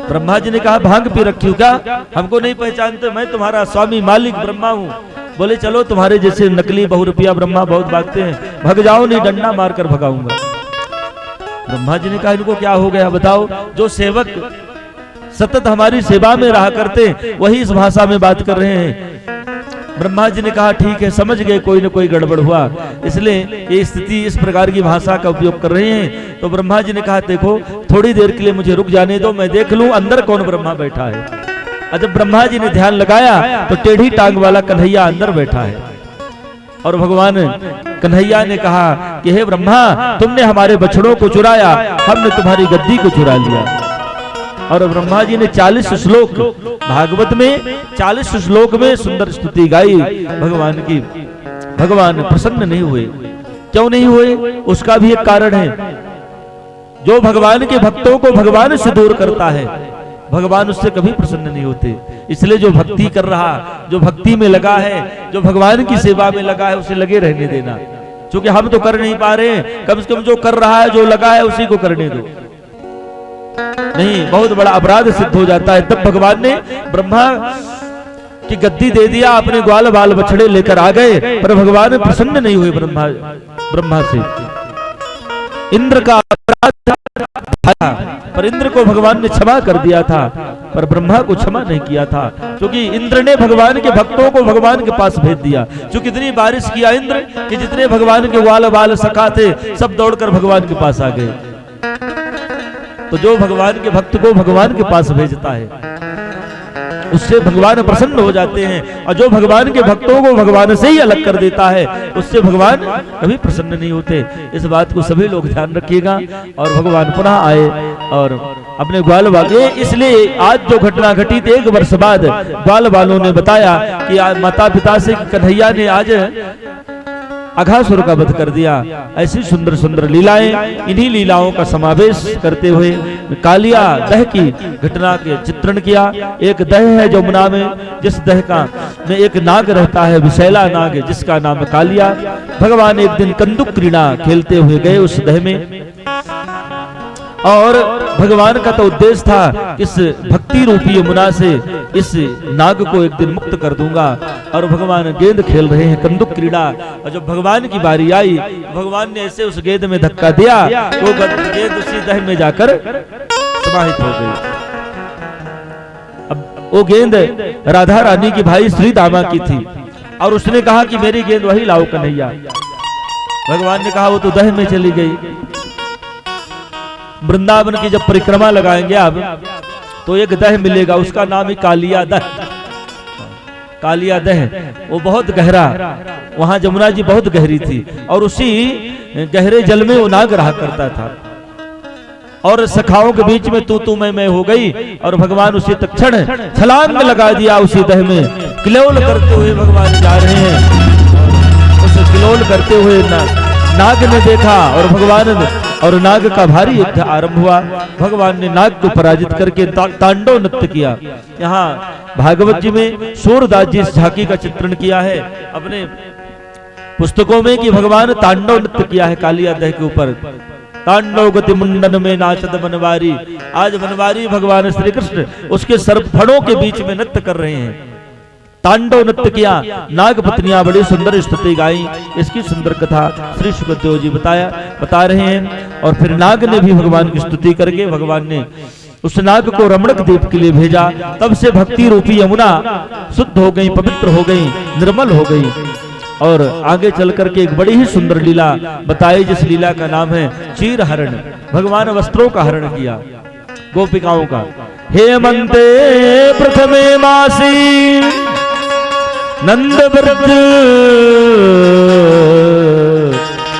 ब्रह्मा जी ने कहा भांग पी रखी हो क्या, हमको नहीं पहचानते, मैं तुम्हारा स्वामी मालिक ब्रह्मा हूँ। बोले चलो तुम्हारे जैसे नकली बहुरूपिया ब्रह्मा बहुत भागते हैं, भग जाओ नहीं डंडा मारकर भगाऊंगा। ब्रह्मा जी ने कहा इनको क्या हो गया बताओ, जो सेवक सतत हमारी सेवा में रहा करते वही इस भाषा में बात कर रहे हैं। ब्रह्मा जी ने कहा ठीक है समझ गए कोई न कोई गड़बड़ हुआ, इसलिए ये स्थिति इस प्रकार की भाषा का उपयोग कर रहे हैं। तो ब्रह्मा जी ने कहा देखो थोड़ी देर के लिए मुझे रुक जाने दो, मैं देख लूं अंदर कौन ब्रह्मा बैठा है। और जब ब्रह्मा जी ने ध्यान लगाया तो टेढ़ी टांग वाला कन्हैया अंदर बैठा है। और भगवान कन्हैया ने कहा कि हे ब्रह्मा तुमने हमारे बछड़ों को चुराया, हमने तुम्हारी गद्दी को चुरा लिया। और ब्रह्मा जी ने 40 श्लोक भागवत में 40 श्लोक में सुंदर स्तुति गाई भगवान की। भगवान प्रसन्न नहीं हुए। क्यों नहीं हुए? उसका भी एक कारण है। जो भगवान के भक्तों को भगवान से दूर करता है भगवान उससे कभी प्रसन्न नहीं होते। इसलिए जो भक्ति कर रहा, जो भक्ति में लगा है, जो भगवान की सेवा में लगा है उसे लगे रहने देना। क्योंकि हम तो कर नहीं पा रहे हैं, कम से कम जो कर रहा है जो लगा है उसी को करने दो। नहीं बहुत बड़ा अपराध सिद्ध हो जाता है। तब भगवान ने ब्रह्मा की गद्दी दे दिया, अपने ग्वाल बाल बछड़े लेकर आ गए, पर भगवान प्रसन्न नहीं हुए ब्रह्मा से। इंद्र का अपराध था पर इंद्र को भगवान ने क्षमा कर दिया था, पर ब्रह्मा को क्षमा नहीं किया था। क्योंकि इंद्र ने भगवान के भक्तों को भगवान के पास भेज दिया। जो कितनी बारिश किया इंद्र कि जितने भगवान के ग्वाल बाल सखा थे सब दौड़कर भगवान के पास आ गए। तो जो भगवान के भक्त को भगवान के पास भेजता है उससे भगवान प्रसन्न हो जाते हैं, और जो भगवान के भक्तों को भगवान से ही अलग कर देता है उससे भगवान कभी प्रसन्न नहीं होते। इस बात को सभी लोग ध्यान रखिएगा। और भगवान पुनः आए और अपने ग्वाल बाल, इसलिए आज जो घटना घटी थी 1 वर्ष बाद ग्वाल बालों ने बताया कि माता पिता से कन्हैया ने आज अघासुर का वध कर दिया। ऐसी सुंदर सुंदर लीलाएं, इन्हीं लीलाओं का समावेश करते हुए कालिया दह की घटना के चित्रण किया। एक दह है जमुना में, जिस दह का में एक नाग रहता है, विशैला नाग, जिसका नाम कालिया। भगवान एक दिन कंदुक क्रीड़ा खेलते हुए गए उस दह में और भगवान का तो उद्देश्य था इस भक्ति रूपी यमुना से इस नाग को एक दिन मुक्त कर दूंगा। और भगवान गेंद खेल रहे हैं, कंदुक क्रीड़ा, और जब भगवान की बारी आई भगवान ने ऐसे उस गेंद में धक्का दिया तो गेंद उसी दह में जाकर समाहित हो गई। अब वो गेंद राधा रानी की भाई श्री दामा की थी और उसने कहा कि मेरी गेंद वही लाओ कन्हैया। भगवान ने कहा वो तो दह में चली गई। वृंदावन की जब परिक्रमा लगाएंगे आप तो एक दह मिलेगा, उसका नाम ही कालिया दह। कालिया दह वो बहुत गहरा, वहां जमुना जी बहुत गहरी थी और उसी गहरे जल में वो नाग रहा करता था। और सखाओं के बीच में तू मैं हो गई और भगवान उसी तत्क्षण छलांग लगा दिया उसी दह में। किलोल करते हुए भगवान जा रहे हैं। उस किलोल करते हुए नाग ने देखा और भगवान और नाग का भारी युद्ध आरंभ हुआ। भगवान ने नाग को पराजित करके तांडव नृत्य किया। यहाँ भागवत जी में सूरदास जी इस झांकी का चित्रण किया है अपने पुस्तकों में कि भगवान तांडव नृत्य किया है कालिया दह के ऊपर। तांडव गति मुंडन में नाचत बनवारी। आज बनवारी भगवान श्री कृष्ण उसके सर्पफड़ों के बीच में नृत्य कर रहे हैं। तांडव नृत्य किया, नाग पत्नियां बड़ी सुंदर स्तुति गाई। इसकी सुंदर कथा श्री सुखदेव जी बता रहे हैं। और फिर नाग ने भी भगवान की स्तुति करके भगवान ने उस नाग को रमणक द्वीप के लिए भेजा। तब से भक्ति रूपी यमुना शुद्ध हो गई, पवित्र हो गई, निर्मल हो गई। और आगे चल करके एक बड़ी ही सुंदर लीला बताई जिस लीला का नाम है चीर हरण। भगवान वस्त्रों का हरण किया गोपिकाओं का। हेमंते प्रथमे मासी नंद व्रज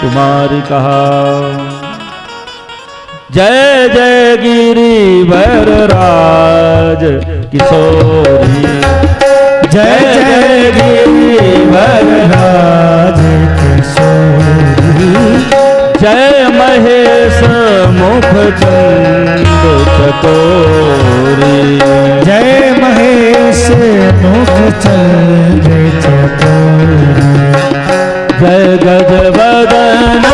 कुमारी कहा। जय जय गिरी वरराज किशोरी। जय जय गिरी वरराज किशोरी। जय महेश मुख चंद चकोरी। जय महेश मुख चंद चकोरी। जय गज बदन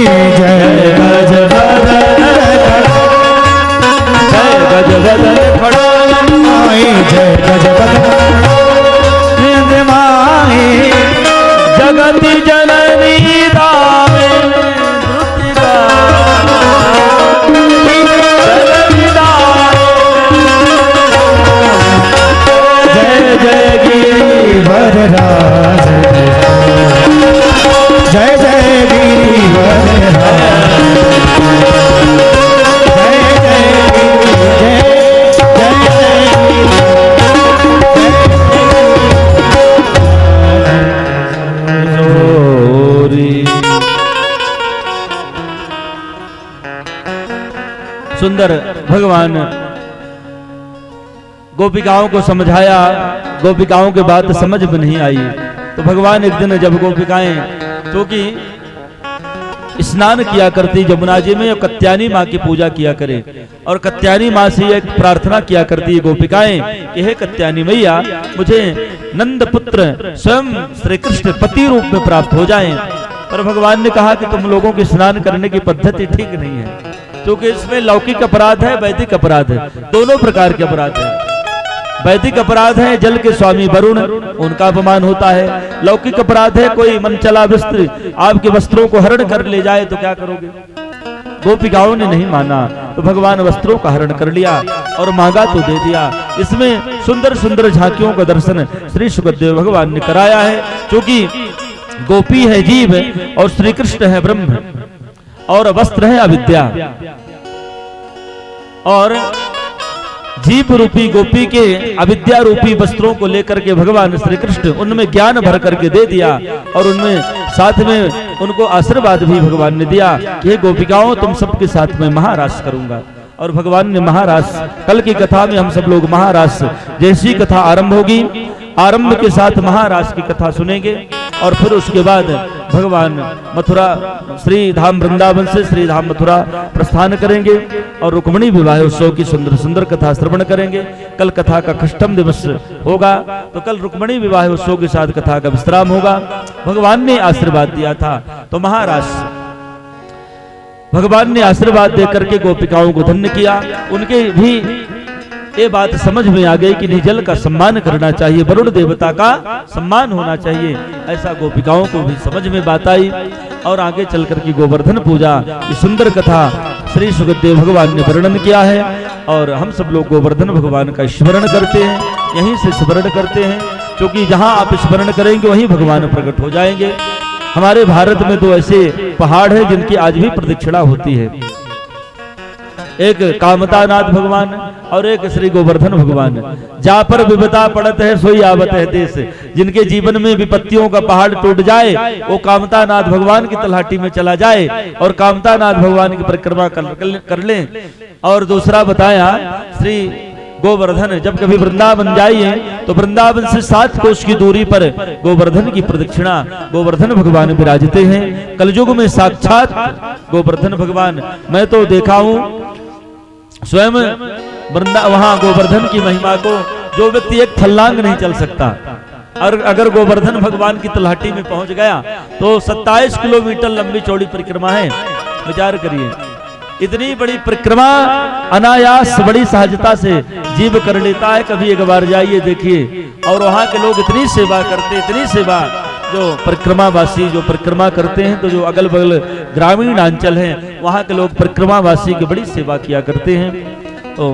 जय गज बदन जय गज बदन जय गज बदन जगत जननी दावे जय जय गिरी वरराज। जय जय गिरी वरराज। जय जय सुंदर भगवान गोपिकाओं को समझाया। गोपिकाओं के बात समझ में नहीं आई तो भगवान एक दिन जब गोपिकाएं क्योंकि स्नान किया करती जमुना जी में और कत्यानी माँ की पूजा किया करे और कत्यानी माँ से एक प्रार्थना किया करती है गोपिकाएं कि हे कत्यानी मैया मुझे नंद पुत्र स्वयं श्री कृष्ण पति रूप में प्राप्त हो जाएं। पर भगवान ने कहा कि तुम लोगों के स्नान करने की पद्धति ठीक नहीं है क्योंकि इसमें लौकिक अपराध है, वैदिक अपराध है, दोनों प्रकार के अपराध है। वैदिक अपराध है जल के स्वामी वरुण, उनका अपमान होता है। लौकिक अपराध है कोई मनचला वस्त्र आपके वस्त्रों को हरण कर ले जाए तो क्या करोगे। गोपिकाओं ने नहीं माना तो भगवान वस्त्रों का हरण कर लिया और मांगा तो दे दिया। इसमें सुंदर सुंदर झांकियों का दर्शन श्री सुखदेव भगवान ने कराया है क्योंकि गोपी है जीव और श्री कृष्ण है ब्रह्म और वस्त्र है अविद्या। और जीव रूपी गोपी के अविद्या रूपी वस्त्रों को लेकर के भगवान श्री कृष्ण उनमें ज्ञान भर करके दे दिया और उनमें साथ में उनको आशीर्वाद भी भगवान ने दिया कि हे गोपिकाओं तुम सबके साथ में महारास करूंगा। और भगवान ने महारास, कल की कथा में हम सब लोग महारास जैसी कथा आरंभ होगी आरंभ के साथ महारास की कथा सुनेंगे और फिर उसके बाद भगवान मथुरा श्री धाम वृंदावन से श्री धाम मथुरा प्रस्थान करेंगे और रुक्मिणी विवाह उत्सव की सुंदर सुंदर कथा श्रवण करेंगे। कल कथा का अष्टम दिवस होगा तो कल रुक्मिणी विवाह उत्सव के साथ कथा का विश्राम होगा। भगवान ने आशीर्वाद दिया था तो महारास भगवान ने आशीर्वाद देकर के गोपिकाओं को धन्य किया। उनके भी ये बात समझ में आ गई कि निजल का सम्मान करना चाहिए, वरुण देवता का सम्मान होना चाहिए। ऐसा गोपिकाओं को भी समझ में बात आई। और आगे चलकर की गोवर्धन पूजा की सुंदर कथा श्री सुखदेव भगवान ने वर्णन किया है। और हम सब लोग गोवर्धन भगवान का स्मरण करते हैं, यहीं से स्मरण करते हैं, क्योंकि जहां आप स्मरण करेंगे वहीं भगवान प्रकट हो जाएंगे। हमारे भारत में तो ऐसे पहाड़ है जिनकी आज भी प्रदक्षिणा होती है। एक कामतानाथ भगवान और एक श्री गोवर्धन भगवान। जहाँ पर विपदा पड़त है सोई आवत है देश। जिनके जीवन में विपत्तियों का पहाड़ टूट जाए वो कामतानाथ भगवान की तलहटी में चला जाए और कामतानाथ भगवान की परिक्रमा कर ले। और दूसरा बताया श्री गोवर्धन जब कभी वृंदावन जाइए तो वृंदावन से 7 कोस की दूरी पर गोवर्धन की प्रदक्षिणा गोवर्धन भगवान विराजते हैं। कलयुग में साक्षात गोवर्धन भगवान मैं तो देखा हूँ स्वयं वहां गोवर्धन की महिमा को जो व्यक्ति एक फल्लांग नहीं चल सकता। और अगर गोवर्धन भगवान की तलहटी में पहुंच गया तो 27 किलोमीटर लंबी चौड़ी परिक्रमा है। विचार करिए, इतनी बड़ी परिक्रमा अनायास बड़ी सहजता से जीव कर लेता है। कभी एक बार जाइए देखिए। और वहां के लोग इतनी सेवा करते, इतनी सेवा, जो परिक्रमावासी जो परिक्रमा करते हैं, तो जो अगल बगल ग्रामीण अंचल हैं वहां के लोग परिक्रमावासी की बड़ी सेवा किया करते हैं। तो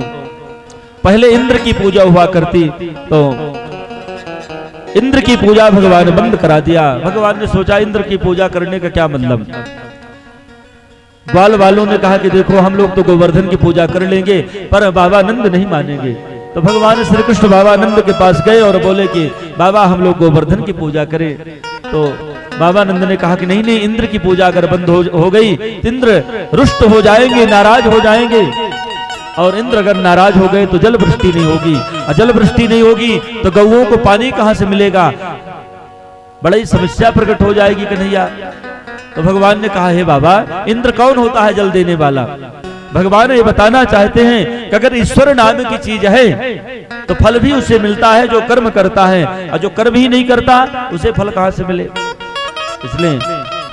पहले इंद्र की पूजा हुआ करती, तो इंद्र की पूजा भगवान बंद करा दिया। भगवान ने सोचा इंद्र की पूजा करने का क्या मतलब। ग्वाल वालों ने कहा कि देखो हम लोग तो गोवर्धन की पूजा कर लेंगे पर बाबा नंद नहीं मानेंगे। तो भगवान श्री कृष्ण बाबा नंद के पास गए और बोले कि बाबा हम लोग गोवर्धन की पूजा करें। तो बाबा नंद ने कहा कि नहीं नहीं, इंद्र की पूजा अगर बंद हो गई तो इंद्र रुष्ट हो जाएंगे, नाराज हो जाएंगे। और इंद्र अगर नाराज हो गए तो जल वृष्टि नहीं होगी, और जल वृष्टि नहीं होगी तो गौओं को पानी कहां से मिलेगा, बड़ी समस्या प्रकट हो जाएगी कन्हैया। तो भगवान ने कहा हे बाबा, इंद्र कौन होता है जल देने वाला। भगवान ये बताना चाहते हैं कि अगर ईश्वर नाम की चीज है तो फल भी उसे मिलता है जो कर्म करता है, और जो कर्म ही नहीं करता उसे फल कहां से मिले। इसलिए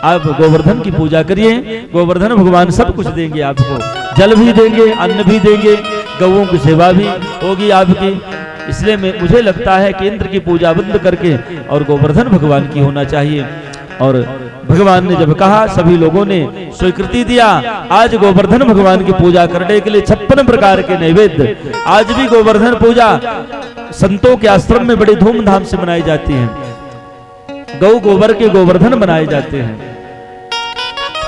आप गोवर्धन की पूजा करिए, गोवर्धन भगवान सब कुछ देंगे आपको, जल भी देंगे, अन्न भी देंगे, गौओं की सेवा भी होगी आपकी। इसलिए मुझे लगता है कि इंद्र की पूजा बंद करके और गोवर्धन भगवान की होना चाहिए। और भगवान ने जब कहा सभी लोगों ने स्वीकृति दिया। आज गोवर्धन भगवान की पूजा करने के लिए 56 प्रकार के नैवेद्य, आज भी गोवर्धन पूजा संतों के आश्रम में बड़ी धूमधाम से मनाई जाती है। गौ गोबर के गोवर्धन बनाए जाते हैं,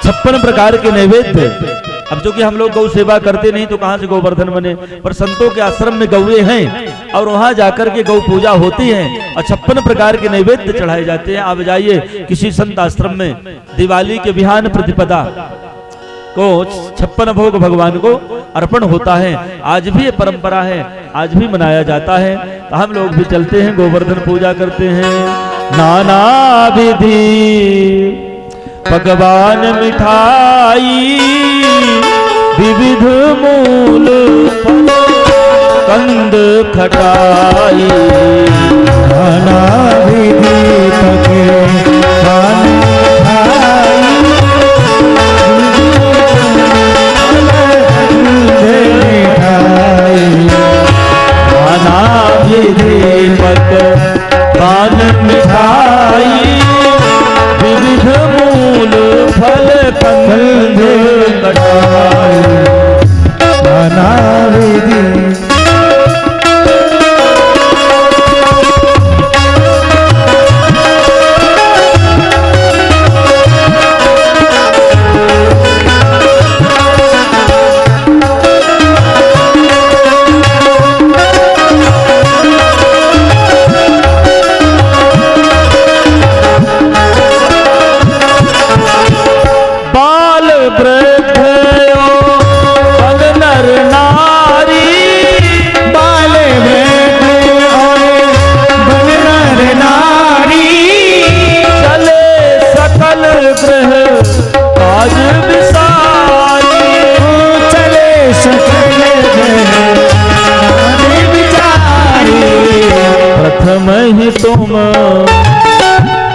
56 प्रकार के नैवेद्य। अब जो कि हम लोग गौ सेवा करते नहीं तो कहां से गोवर्धन बने, पर संतों के आश्रम में गौए हैं और वहां जाकर के गौ पूजा होती है और 56 प्रकार के नैवेद्य चढ़ाए जाते हैं। आप जाइए किसी संत आश्रम में, दिवाली के बिहान प्रतिपदा को 56 भोग भगवान को अर्पण होता है। आज भी ये परंपरा है, आज भी मनाया जाता है। तो हम लोग भी चलते हैं, गोवर्धन पूजा करते हैं। नाना विधि पकवान मिठाई, विविध मूल कंद खटाई, नाना विधि पकवान मिठाई, नाना विधि पकवान मिठाई, विविध मूल फल कंद खटाई, नाना विधि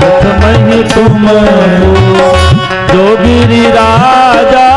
प्रथम ही तुम जो गिरि राजा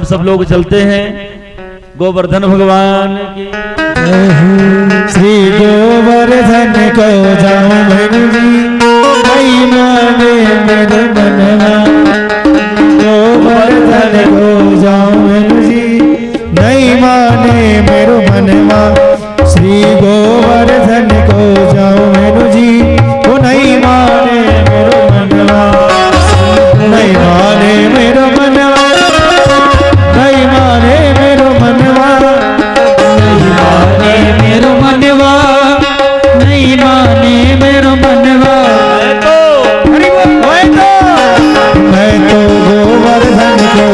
हम सब लोग चलते हैं गोवर्धन भगवान की। श्री गोवर्धन को जाऊं मैनू जी, नहीं माने मेरे मनवा। गोवर्धन को जाऊं मैनू जी, नहीं माने मेरो मनवा। श्री गोवर्धन को जाऊं मैनू जी, वो नहीं माने मेरो मनवा। नहीं माने मेरो मनवा, नहीं माने मेरो मनवा, नहीं माने मेरो मनवा, नहीं माने मेरो मनवा। मैं तो गोवर्धन को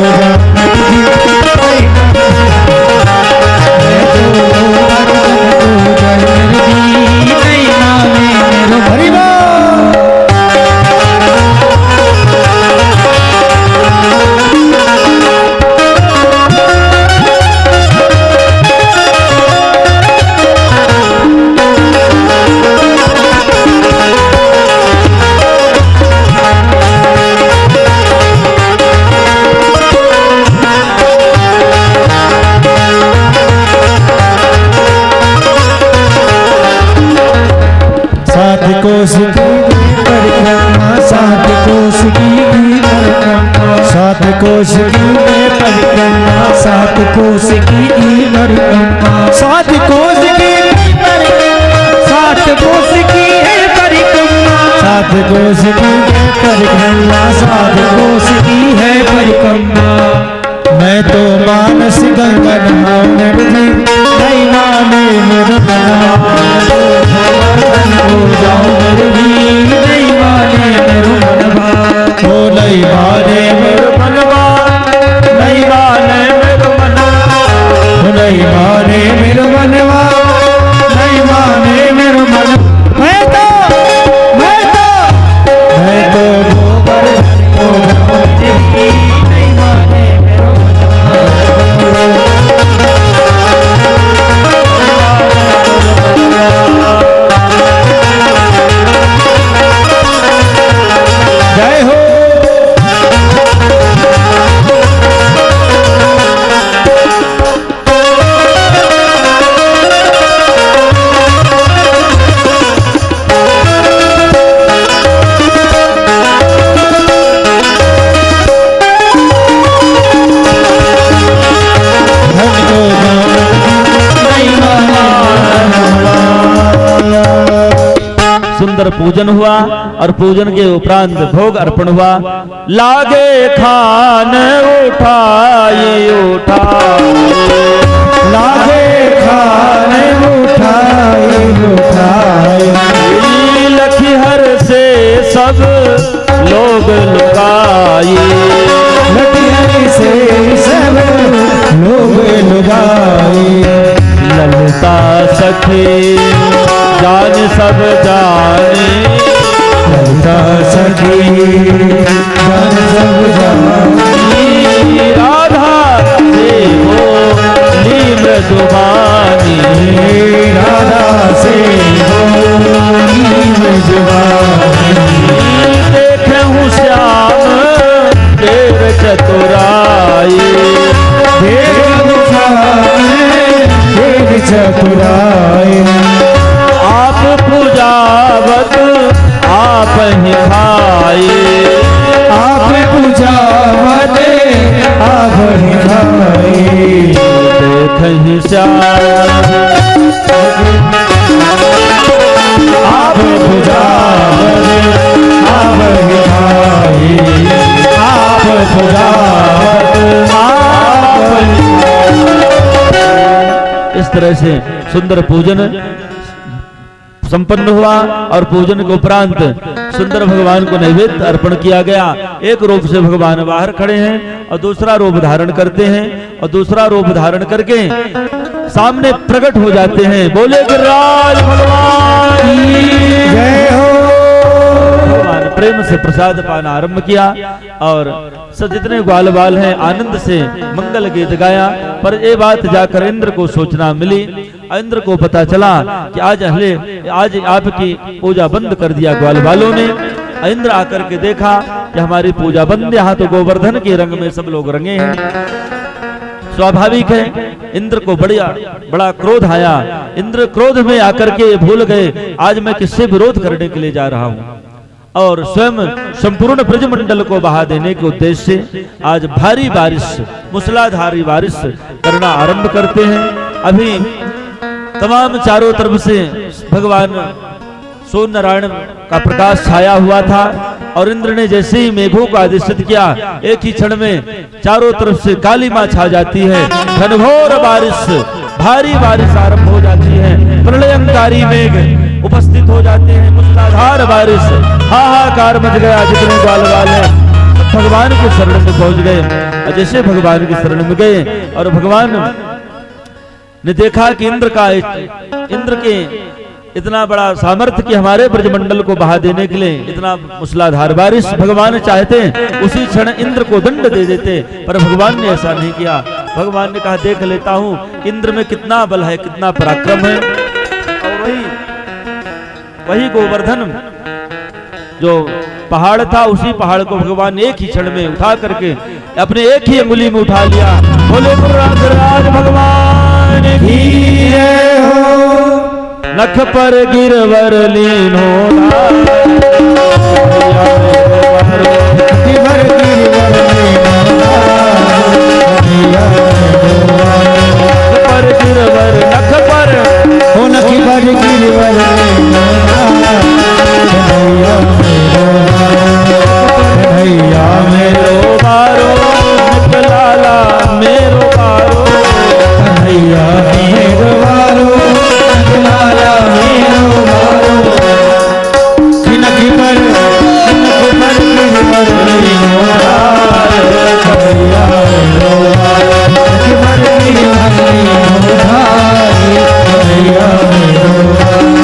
कोस की परिक्रमा, सात कोस की परिक्रमा, सात कोस की परिक्रमा, सात कोस की परिक्रमा, सात कोस की परिक्रमा, सात कोस की परिक्रमा, सात कोस की परिक्रमा, सात कोस की है परिक्रमा। मैं तो मानस गंगा नहाऊं जी, नहीं माने मेरा हो जाऊं मेरे भी, नहीं माने मेरो मनवा। ओ नहीं माने मेरो मनवा, नहीं माने मेरो मनवा, नहीं माने मेरो मनवा, नहीं माने मेरो मनवा। मैं तो गोवर्धन को जाऊं जी, नहीं माने मेरो जय हो। सुंदर पूजन हुआ और पूजन के उपरांत भोग अर्पण हुआ। लागे खान उठाई उठाई, लागे खान उठाई उठाई, लखीहर से सब लोग लुकाई, लखीहर से सब लोग लुकाई। ललता सखी जान सब जाने, ललता सखी जान सब जाने, राधा से वो ली मृदुबानी, राधा से वो ली मृदुबानी। देखूं श्याम देव चतुराई, देखूं श्याम देव चतुराई। आप पूजावत आप ही खाए, आप पूजावत आप ही खाए। देखहि श्याम आप पूजावत आप ही खाए, आप पूजावत आप ही खाए। इस तरह से सुंदर पूजन संपन्न हुआ और पूजन के उपरांत सुंदर भगवान को नैवेद्य अर्पण किया गया। एक रूप से भगवान बाहर खड़े हैं और दूसरा रूप धारण करते हैं और दूसरा रूप धारण करके सामने प्रकट हो जाते हैं। बोले गिरिराज भगवान की जय हो। भगवान प्रेम से प्रसाद पाना आरंभ किया और सब जितने ग्वाल बाल हैं आनंद से मंगल गीत गाया। पर ये बात जाकर इंद्र को सूचना मिली। इंद्र को पता चला कि आज आपकी पूजा बंद कर दिया ग्वाल बालों ने। इंद्र आकर के देखा कि हमारी पूजा बंद, यहाँ तो गोवर्धन के रंग में सब लोग रंगे हैं। स्वाभाविक है इंद्र को बड़ा क्रोध आया। इंद्र क्रोध में आकर के भूल गए आज मैं किससे विरोध करने के लिए जा रहा हूं, और स्वयं संपूर्ण ब्रजमंडल को बहा देने के उद्देश्य से आज भारी बारिश, मूसलाधारी बारिश करना आरंभ करते हैं। अभी तमाम चारों तरफ से भगवान सूर्य नारायण का प्रकाश छाया हुआ था और इंद्र ने जैसे ही मेघों को आदेशित किया एक ही क्षण में चारों तरफ से काली मां छा जाती है। घनघोर बारिश, भारी बारिश आरंभ हो जाती है। प्रलयंकारी मेघ उपस्थित हो जाते हैं। मूसलाधार बारिश, हाहाकार मच गया। जितने ग्वाल वाले भगवान के शरण में पहुंच गए। और जैसे भगवान के शरण में गए और भगवान ने देखा कि इंद्र के इतना बड़ा सामर्थ्य कि हमारे ब्रजमंडल को बहा देने के लिए इतना मूसलाधार बारिश, भगवान चाहते उसी क्षण इंद्र को दंड दे देते, पर भगवान ने ऐसा नहीं किया। भगवान ने कहा देख लेता हूं इंद्र में कितना बल है, कितना पराक्रम है। और वही गोवर्धन जो पहाड़ था, उसी पहाड़ को भगवान एक ही क्षण में उठा करके अपने एक ही अंगुली में उठा लिया। बोले राज भगवान की जय हो। नख पर गिरवर लीनो पर गिरवर नख पर हो नखी पर गिरवर भैया मेरो बारो लाला मेरो बारो भैया मेरो बारो लाला मेरो बारो नखी पर गिरवर लीनो भैया मेरो बारो नखी पर गिरवर लीनो भैया मेरो बारो।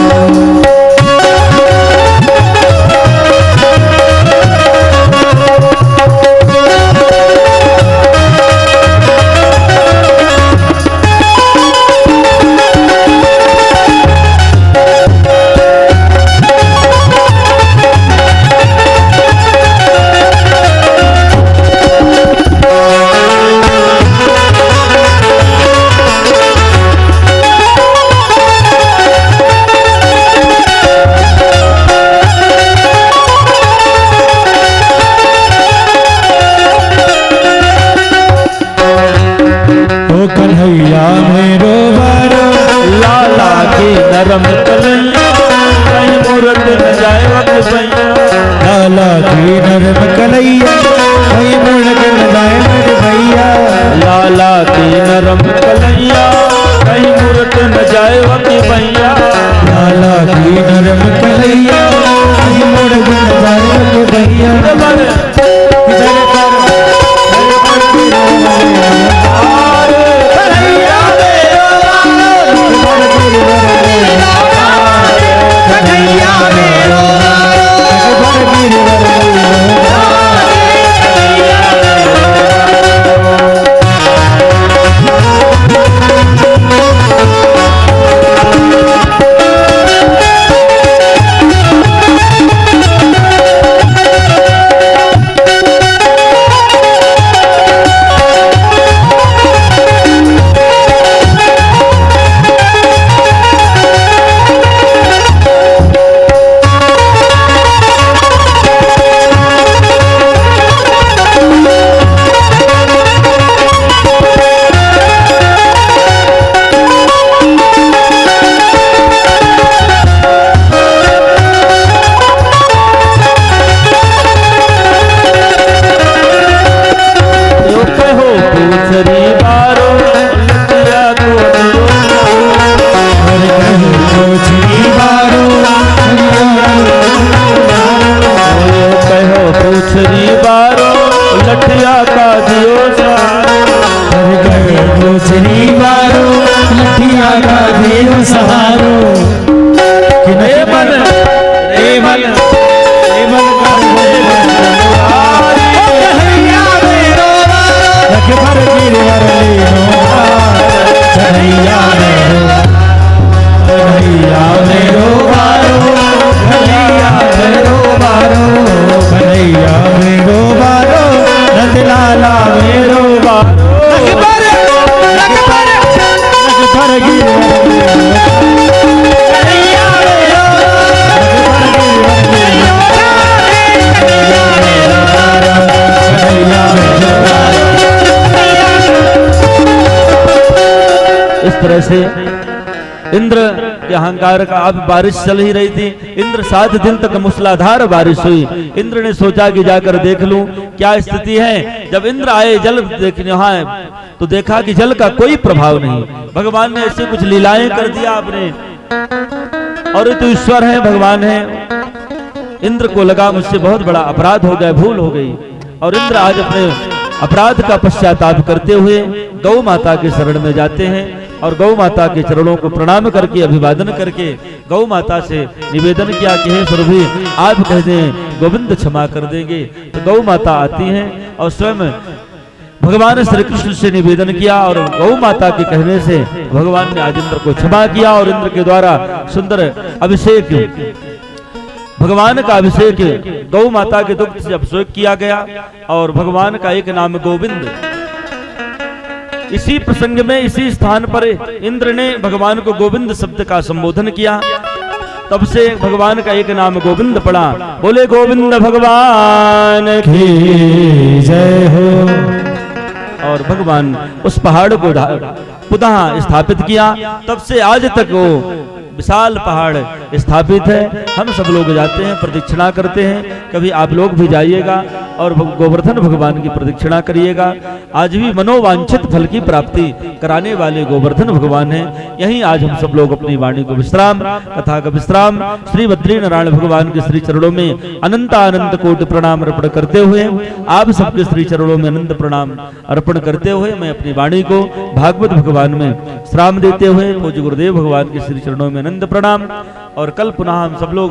कन्हैया मेरो बारो लाला की नरम कलैया कहीं मूरत न जाए वक्त भैया। लाला की नरम कलैया कहीं मूरत न जाए वक्त भैया। लाला की नरम कलैया कहीं मूरत न जाए वक्त भैया। लाला की नरम कलैया कहीं मूरत न जाए वक्त भैया। इस तरह से इंद्र के अहंकार का, अब बारिश चल ही रही थी। इंद्र 7 दिन तक मूसलाधार बारिश हुई। इंद्र ने सोचा कि जाकर देख लूं क्या स्थिति है। जब इंद्र आए जल देखने वहां, तो देखा कि जल का कोई प्रभाव नहीं। भगवान ने ऐसे कुछ लीलाएं कर दिया आपने, और ये तो ईश्वर है, भगवान है। इंद्र को लगा मुझसे बहुत बड़ा अपराध हो गया, भूल हो गई। और इंद्र आज अपने अपराध का पश्चाताप करते हुए गौ माता के शरण में जाते हैं और गौ माता के चरणों को प्रणाम करके, अभिवादन करके गौ माता से निवेदन किया कि हे सुरभि, आप कह दें गोविंद क्षमा कर देंगे। तो गौ माता आती हैं और स्वयं भगवान श्री कृष्ण से निवेदन किया, और गौ माता के कहने से भगवान ने आज इंद्र को क्षमा किया। और इंद्र के द्वारा सुंदर अभिषेक, भगवान का अभिषेक गौ माता के दुग्ध से अभिषेक किया गया, और भगवान का एक नाम गोविंद। इसी प्रसंग में, इसी स्थान पर इंद्र ने भगवान को गोविंद शब्द का संबोधन किया। तब से भगवान का एक नाम गोविंद पड़ा। बोले गोविंद भगवान की जय हो। और भगवान उस पहाड़ को पुनः स्थापित किया। तब से आज तक वो विशाल पहाड़ स्थापित है। हम सब लोग जाते हैं, प्रदक्षिणा करते हैं। कभी आप लोग भी जाइएगा और गोवर्धन भगवान की प्रदक्षिणा करिएगा। आज भी मनोवांछित फल की प्राप्ति कराने वाले गोवर्धन भगवान हैं। यहीं आज हम सब लोग अपनी वाणी को विश्राम, कथा का विश्राम श्री बद्री नारायण भगवान के श्री चरणों में अनंत अनंत कोटि प्रणाम अर्पण करते हुए, आप सबके श्री चरणों में अनंत प्रणाम अर्पण करते हुए, मैं अपनी वाणी को भागवत भगवान में विश्राम देते हुए पूज्य गुरुदेव भगवान के श्री चरणों में आनंद प्रणाम। और कल पुनः हम सब लोग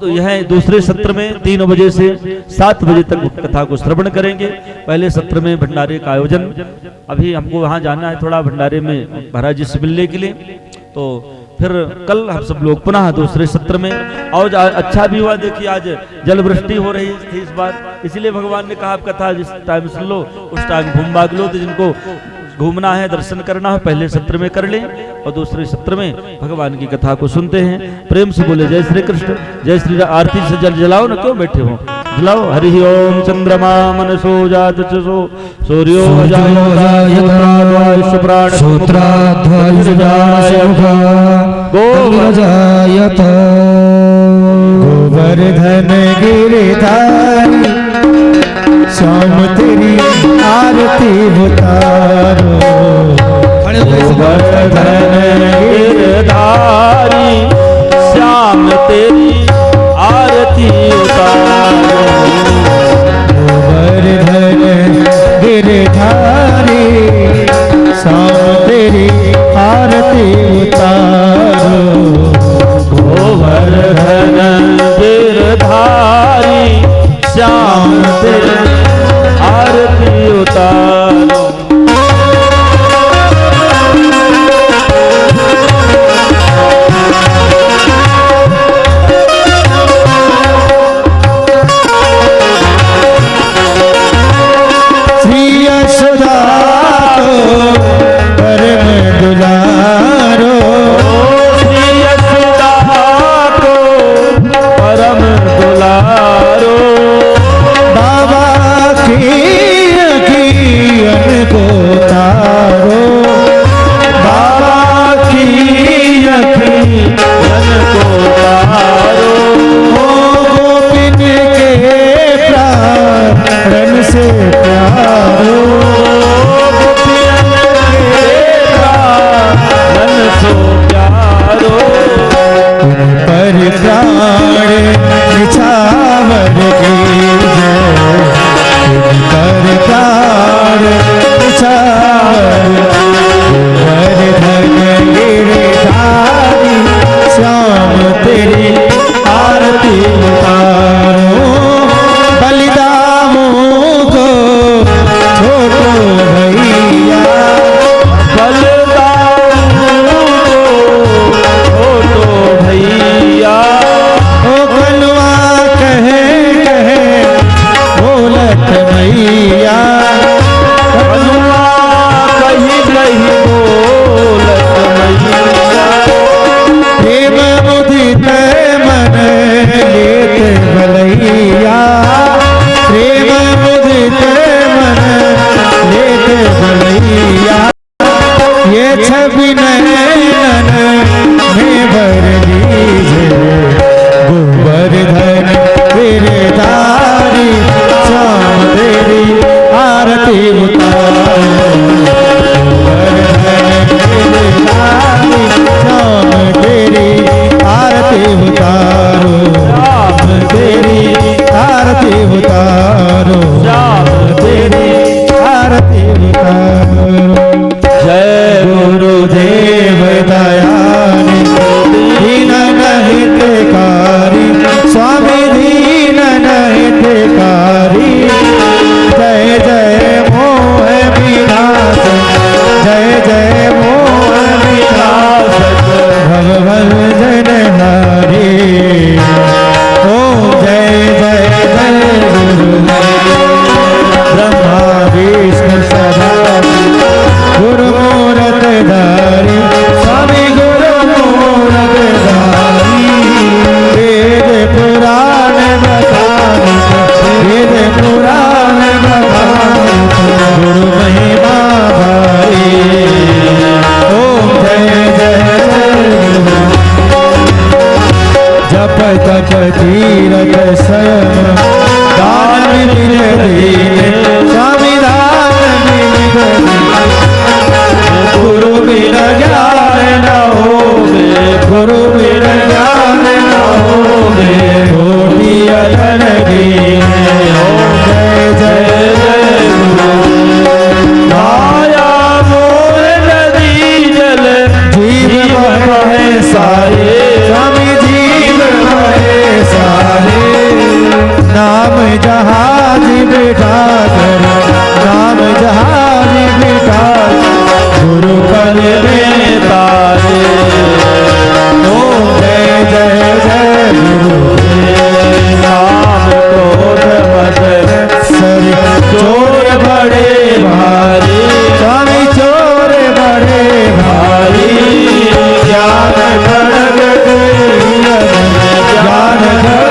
यह दूसरे सत्र में 3 बजे से 7 बजे तक कथा को श्रवण करेंगे। पहले सत्र में भंडारे का आयोजन, अभी हमको वहां जाना है थोड़ा भंडारे में महाराज जी से मिलने के लिए, तो फिर कल हम सब लोग पुनः दूसरे सत्र में। और अच्छा भी हुआ, देखिए आज जल वृष्टि हो रही थी इस बार, इसलिए भगवान ने कहा आप कथा जिस टाइम सुन लो उस टाइम घूम भाग लो। तो जिनको घूमना है, दर्शन करना है, पहले सत्र में कर लें और दूसरे सत्र में भगवान की कथा को सुनते हैं। प्रेम से बोले जय श्री कृष्ण, जय श्री राम। आरती से जल जलाओ ना, क्यों बैठे हो, जलाओ। हरि ओम। चंद्रमा मनसो जात चसो सूर्यो जायत प्राण गोजायत गोवर्धन गिरिधारी श्याम तेरी आरती उतारो। गोवर्धन गिरधारी श्याम तेरी आरती उतारो। गोवर्धन गिरधारी श्याम तेरी आरती उतारो। गोवर्धन गिरधारी श्याम तेरी आरती उतारो। श्री यशोदा को परम दुलारो। श्री यशोदा को परम दुलारो। बाबा की को तारो। बाबा की अखियन को तारो। हो गोपिन के प्राण से प्यारो। गोपियन के प्राण सो प्यारो। उन पर प्राण निछावर की जय। उन पर प्राण निछावर। गोवर्धन गिरधारी श्याम जय गोवर्धन गिरधारी श्याम तेरी आरती उतारो गोवर्धन गिरधारी श्याम तेरी आरती उतारो श्याम तेरी आरती उतारो श्याम तेरी आरती उतारो जय गुरुदेव दयानि दीन हितकारी स्वामी दीन हितकारी जय जय मोह विनाश जय जय मोह विनाश भगवन जनहारी ओम जय जय जय ब्रह्मा विष्णु सदा गुरु मूरत धारी स्वामी गुरु मूरत धारी वेद पुराण बखानी वेद पुराण बखानी गुरु महिमा भारी ओम जय जय जय जप तप तीरथ शयन दान मिल दीने स्वामी दान मिल दीने गुरु बिना ज्ञान न होवे गुरु बिना ज्ञान न होवे कोटि अधन कीने ओम जय जय जय गुरु माया मोह नदी जल जीव बहे सारे स्वामी जीव बहे सारे नाम जहाज बिठा कर नाम जहाज बिठा गुरु पद में तारे ओम जय जय जय गुरु नाम क्रोध मद सरि चोर बड़े भारी स्वामी चोर बड़े भारी ज्ञान खड़ग ज्ञान